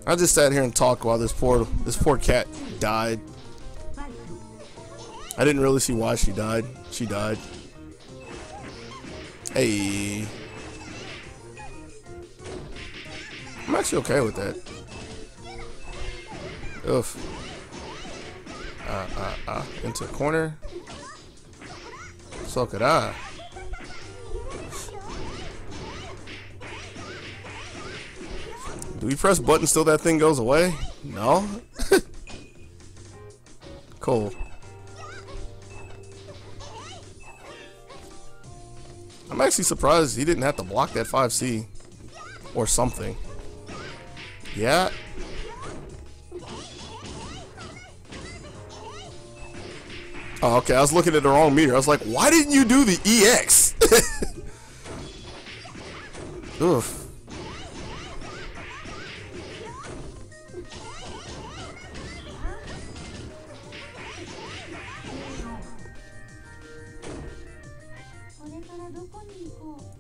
I just sat here and talked while this poor cat died. I didn't really see why she died. She died. Hey. I'm actually okay with that. Oof. Into a corner. So could I. Do we press buttons till that thing goes away? No? Cool. I'm actually surprised he didn't have to block that 5C. Or something. Yeah. Oh, okay. I was looking at the wrong meter. I was like, why didn't you do the EX? Oof.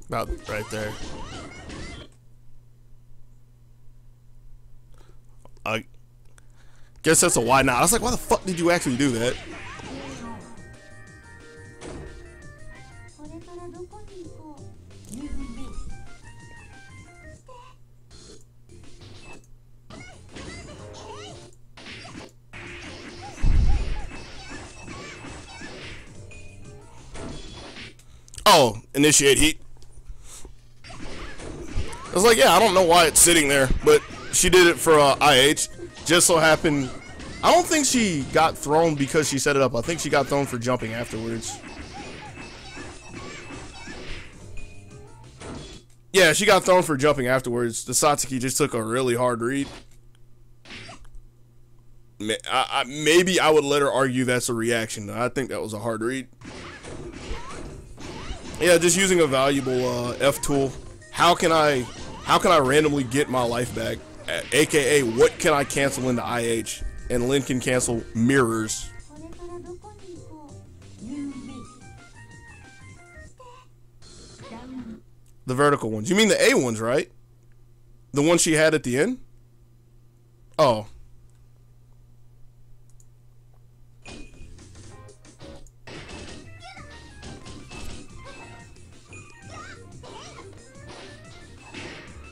About right there. I guess that's a why not. I was like, why the fuck did you actually do that? Oh, initiate heat. I was like, yeah, I don't know why it's sitting there, but she did it for IH. Just so happened, I don't think she got thrown because she set it up. I think she got thrown for jumping afterwards. Yeah, she got thrown for jumping afterwards. The Satsuki just took a really hard read. Maybe I would let her argue that's a reaction. I think that was a hard read. Yeah, just using a valuable F tool. How can I randomly get my life back AKA, what can I cancel into IH? And Lin can cancel mirrors. The vertical ones. You mean the A ones, right? The one she had at the end? Oh.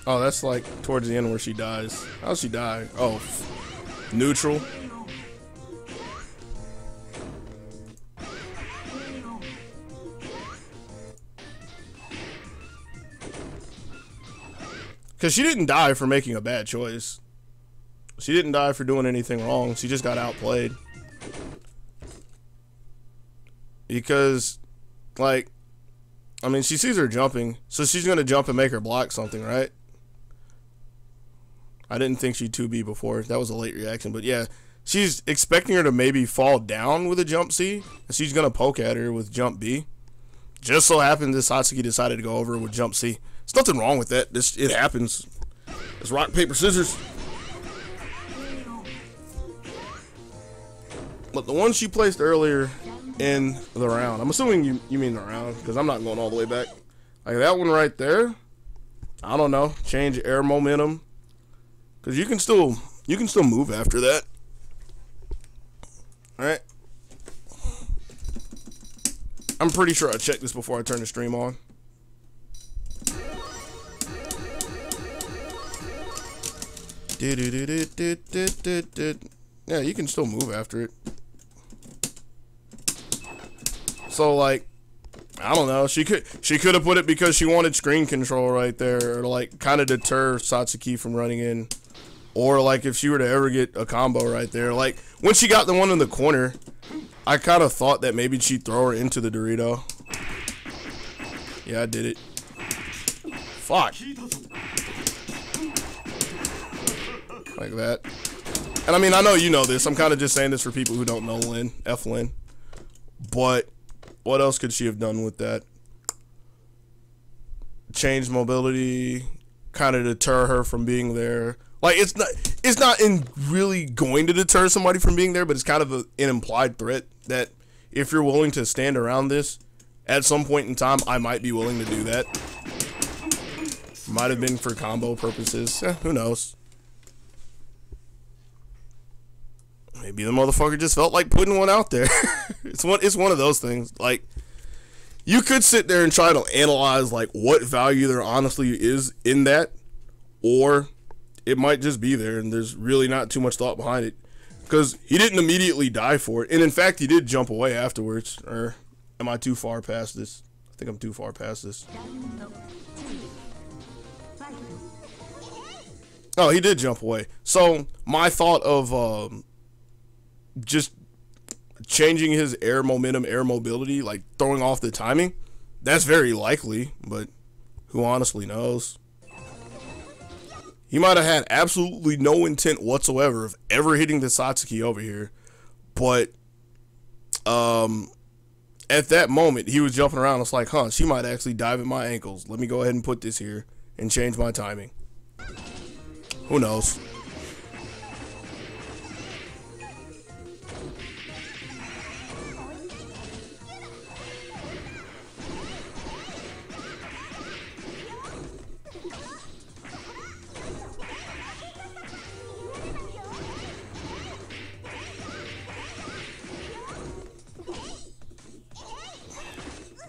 Oh, that's like towards the end where she dies. How'd she die? Oh, neutral. Because she didn't die for making a bad choice. She didn't die for doing anything wrong. She just got outplayed. Because, like, I mean, she sees her jumping, so she's going to jump and make her block something, right? I didn't think she'd 2B before. That was a late reaction, but yeah. She's expecting her to maybe fall down with a jump C, and she's going to poke at her with jump B. Just so happens that Satsuki decided to go over with jump C. There's nothing wrong with that. It happens. It's rock, paper, scissors. But the one she placed earlier in the round, I'm assuming you mean the round, because I'm not going all the way back. Like that one right there, I don't know. Change air momentum. Because you can still move after that. Alright. I'm pretty sure I checked this before I turned the stream on. Yeah, you can still move after it. So like, I don't know. She could have put it because she wanted screen control right there, or like kind of deter Satsuki from running in. Or like if she were to ever get a combo right there, like when she got the one in the corner, I kind of thought that maybe she'd throw her into the Dorito. Yeah, I did it. Fuck. Like that. And I mean, I know you know this. I'm kind of just saying this for people who don't know Lin, F Lin. But what else could she have done with that? Change mobility, kind of deter her from being there. Like it's not in really going to deter somebody from being there, but it's kind of an implied threat that if you're willing to stand around this, at some point in time, I might be willing to do that. Might have been for combo purposes. Who knows? Maybe the motherfucker just felt like putting one out there. It's one of those things. Like, you could sit there and try to analyze like what value there honestly is in that, or it might just be there and there's really not too much thought behind it. Because he didn't immediately die for it. And in fact, he did jump away afterwards. Or am I too far past this? I think I'm too far past this. Oh, he did jump away. So my thought of just changing his air momentum, air mobility, like throwing off the timing, that's very likely, but who honestly knows? He might have had absolutely no intent whatsoever of ever hitting the Satsuki over here, but at that moment, he was jumping around. It's like, huh, she might actually dive at my ankles. Let me go ahead and put this here and change my timing. Who knows?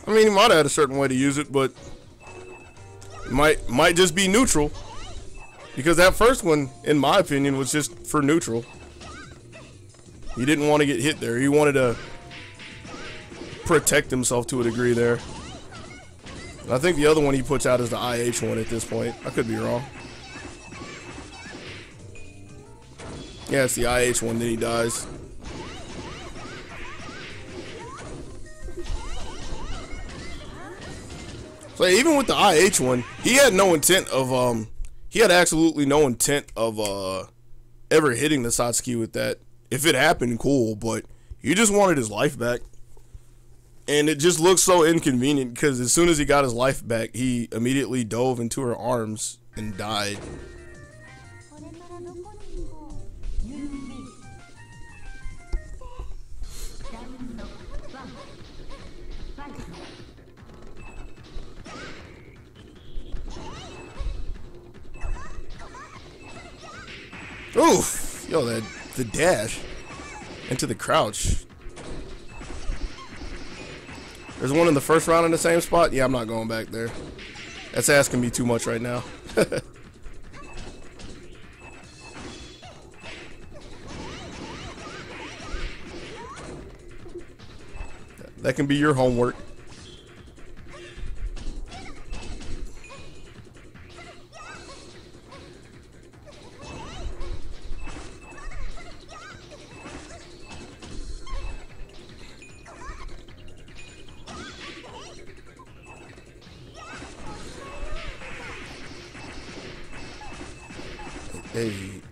I mean, he might have had a certain way to use it, but might just be neutral. Because that first one, in my opinion, was just for neutral. He didn't want to get hit there. He wanted to protect himself to a degree there. And I think the other one he puts out is the IH one at this point. I could be wrong. Yeah, it's the IH one, then he dies. So even with the IH one, he had no intent of he had absolutely no intent of ever hitting the Satsuki with that. If it happened, cool, but he just wanted his life back. And it just looks so inconvenient because as soon as he got his life back, he immediately dove into her arms and died. Oof! Yo, the dash into the crouch. There's one in the first round in the same spot. Yeah, I'm not going back there. That's asking me too much right now. That can be your homework.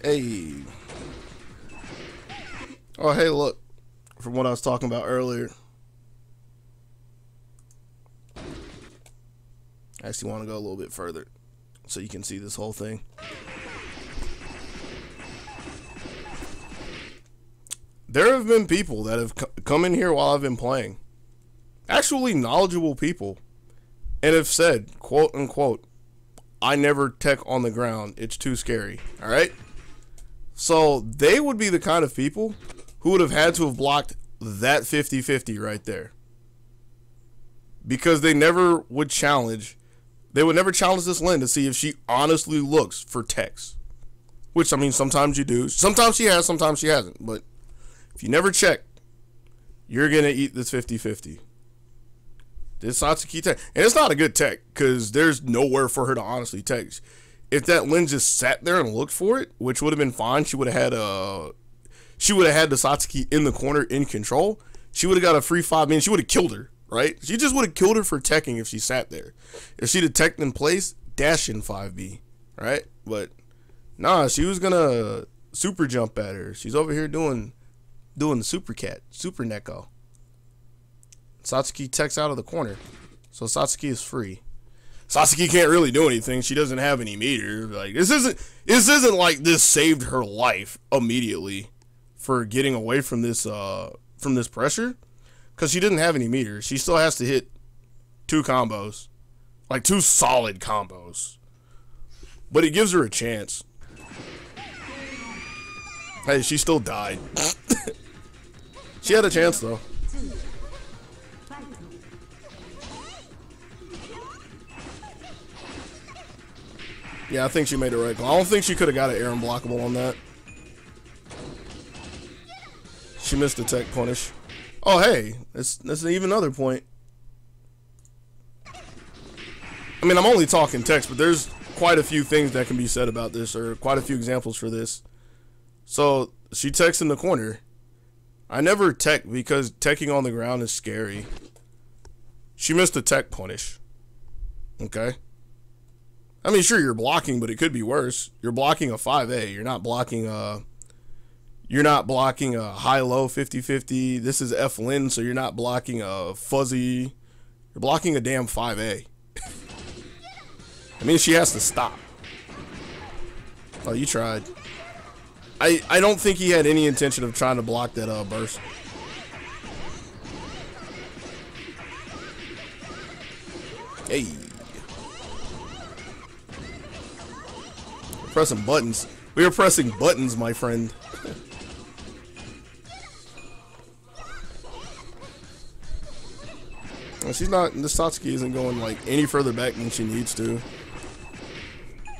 Hey. Oh, hey, look. From what I was talking about earlier. I actually want to go a little bit further so you can see this whole thing. There have been people that have come in here while I've been playing. Actually knowledgeable people. And have said, quote unquote, I never tech on the ground. It's too scary. All right. So they would be the kind of people who would have had to have blocked that 50-50 right there. Because they never would challenge. They would never challenge this Lynn to see if she honestly looks for techs. Which, I mean, sometimes you do. Sometimes she has, sometimes she hasn't. But if you never check, you're going to eat this 50-50. This Satsuki tech. And it's not a good tech because there's nowhere for her to honestly tech. If that Lynn just sat there and looked for it, which would have been fine, she would have had the Satsuki in the corner in control. She would have got a free 5 minutes. She would have killed her, right? She just would have killed her for teching if she sat there. If she'd have teched in place, dash in 5B, right? But nah, she was gonna super jump at her. She's over here doing the super cat, super neko. Satsuki techs out of the corner, so Satsuki is free. Satsuki can't really do anything. She doesn't have any meter. Like this isn't like this saved her life immediately for getting away from this pressure, because she didn't have any meter. She still has to hit 2 combos, like 2 solid combos. But it gives her a chance. Hey, she still died. She had a chance though. Yeah, I think she made it right call. I don't think she could have got an air unblockable on that. She missed the tech punish. Oh, hey, that's even another point. I mean, I'm only talking text, but there's quite a few things that can be said about this, or quite a few examples for this. So she techs in the corner. I never tech because teching on the ground is scary. She missed a tech punish. Okay. I mean, sure, you're blocking, but it could be worse. You're blocking a 5A. You're not blocking a high-low 50-50. This is F Lin, so you're not blocking a fuzzy. You're blocking a damn 5A. I mean, she has to stop. Oh, you tried. I don't think he had any intention of trying to block that burst. Hey. Pressing buttons. We are pressing buttons, my friend. Well, she's not. This Satsuki isn't going like any further back than she needs to.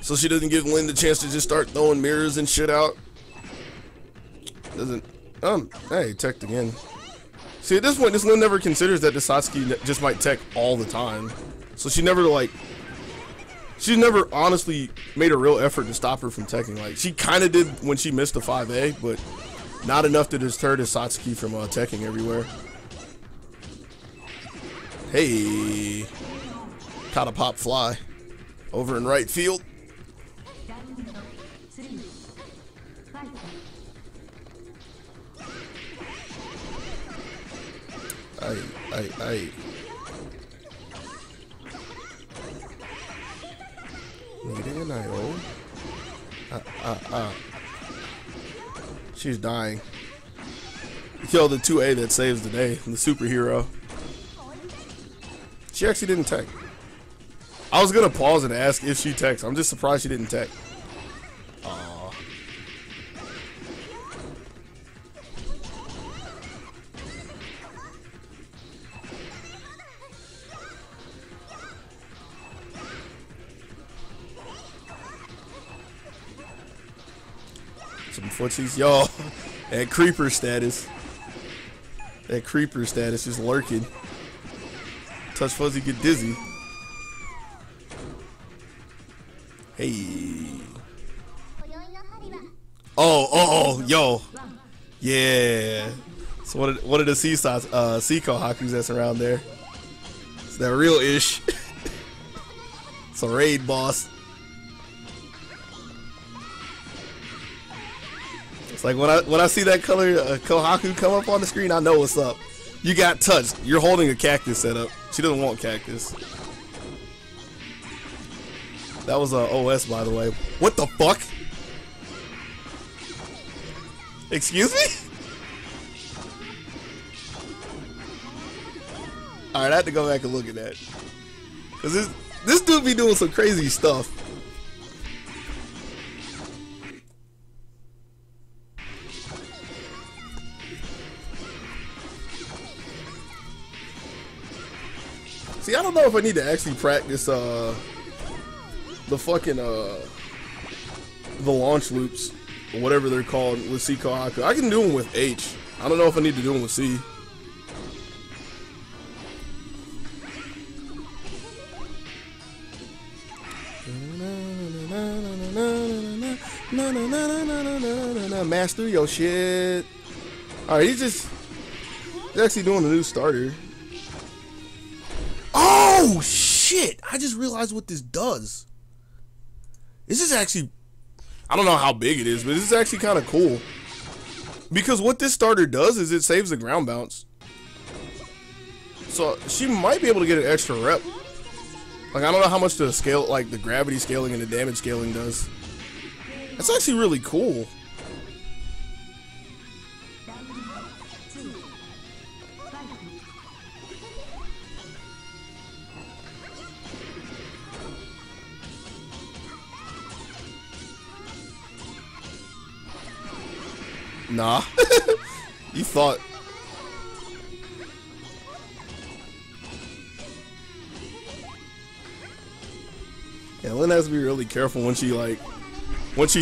So she doesn't give Lynn the chance to just start throwing mirrors and shit out. Doesn't. Hey, teched again. See, at this point, this Lynn never considers that the Satsuki just might tech all the time. So she never like. She's never honestly made a real effort to stop her from teching. Like, she kind of did when she missed the 5A, but not enough to deter the Satsuki from teching everywhere. Hey. Caught a pop fly. Over in right field. Aye. She's dying. Yo, the 2A that saves the day, the superhero. She actually didn't tech. I was gonna pause and ask if she techs. I'm just surprised she didn't tech. Aww. Some footsies. Yo, that creeper status. That creeper status is lurking. Touch fuzzy, get dizzy. Hey. Oh, yo. Yeah. So what are the sea Kohakus that's around there? It's that real ish. It's a raid boss. It's like when I see that color Kohaku come up on the screen, I know what's up. You got touched. You're holding a cactus setup. She doesn't want cactus. That was a OS, by the way. What the fuck? Excuse me? Alright, I had to go back and look at that. Cause this dude be doing some crazy stuff. See, I don't know if I need to actually practice the fucking the launch loops or whatever they're called with C Kohaku. I can do them with H. I don't know if I need to do them with C. Master your shit. Alright, he's actually doing a new starter. Oh shit! I just realized what this does. This is actually, I don't know how big it is, but this is actually kind of cool. Because what this starter does is it saves the ground bounce. So she might be able to get an extra rep. Like, I don't know how much the scale, like the gravity scaling and the damage scaling does. That's actually really cool. Nah. You thought. Yeah, Lynn has to be really careful when she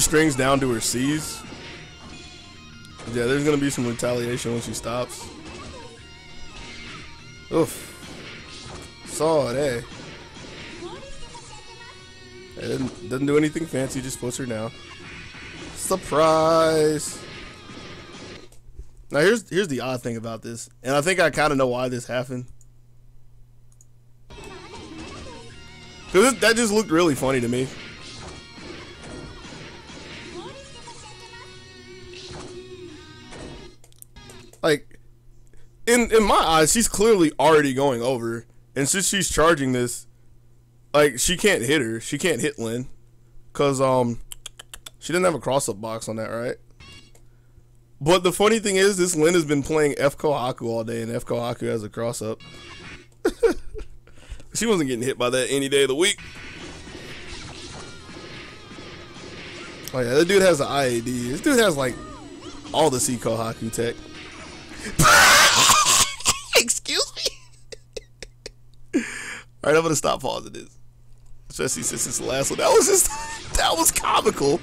strings down to her C's. Yeah, there's gonna be some retaliation when she stops. Oof. Saw it, eh? It doesn't do anything fancy, just puts her down. Surprise! Now here's the odd thing about this, and I think I kind of know why this happened. Cause that just looked really funny to me. Like, in my eyes, she's clearly already going over, and since she's charging this, like, she can't hit her. She can't hit Lynn, cause she didn't have a cross-up box on that, right? But the funny thing is, this Lynn has been playing F Kohaku all day, and F Kohaku has a cross-up. She wasn't getting hit by that any day of the week. Oh yeah, that dude has an IAD. This dude has like all the C Kohaku tech. Excuse me. All right, I'm gonna stop pausing this, especially since it's the last one. That was comical.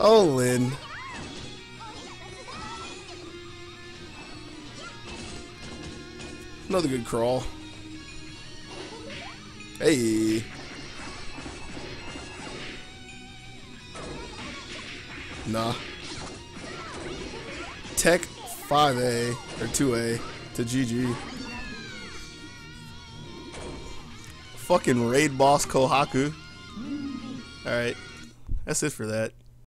Oh, Lynn. Another good crawl. Hey. Nah. Tech 5A or 2A to GG. Fucking raid boss Kohaku. Alright. That's it for that.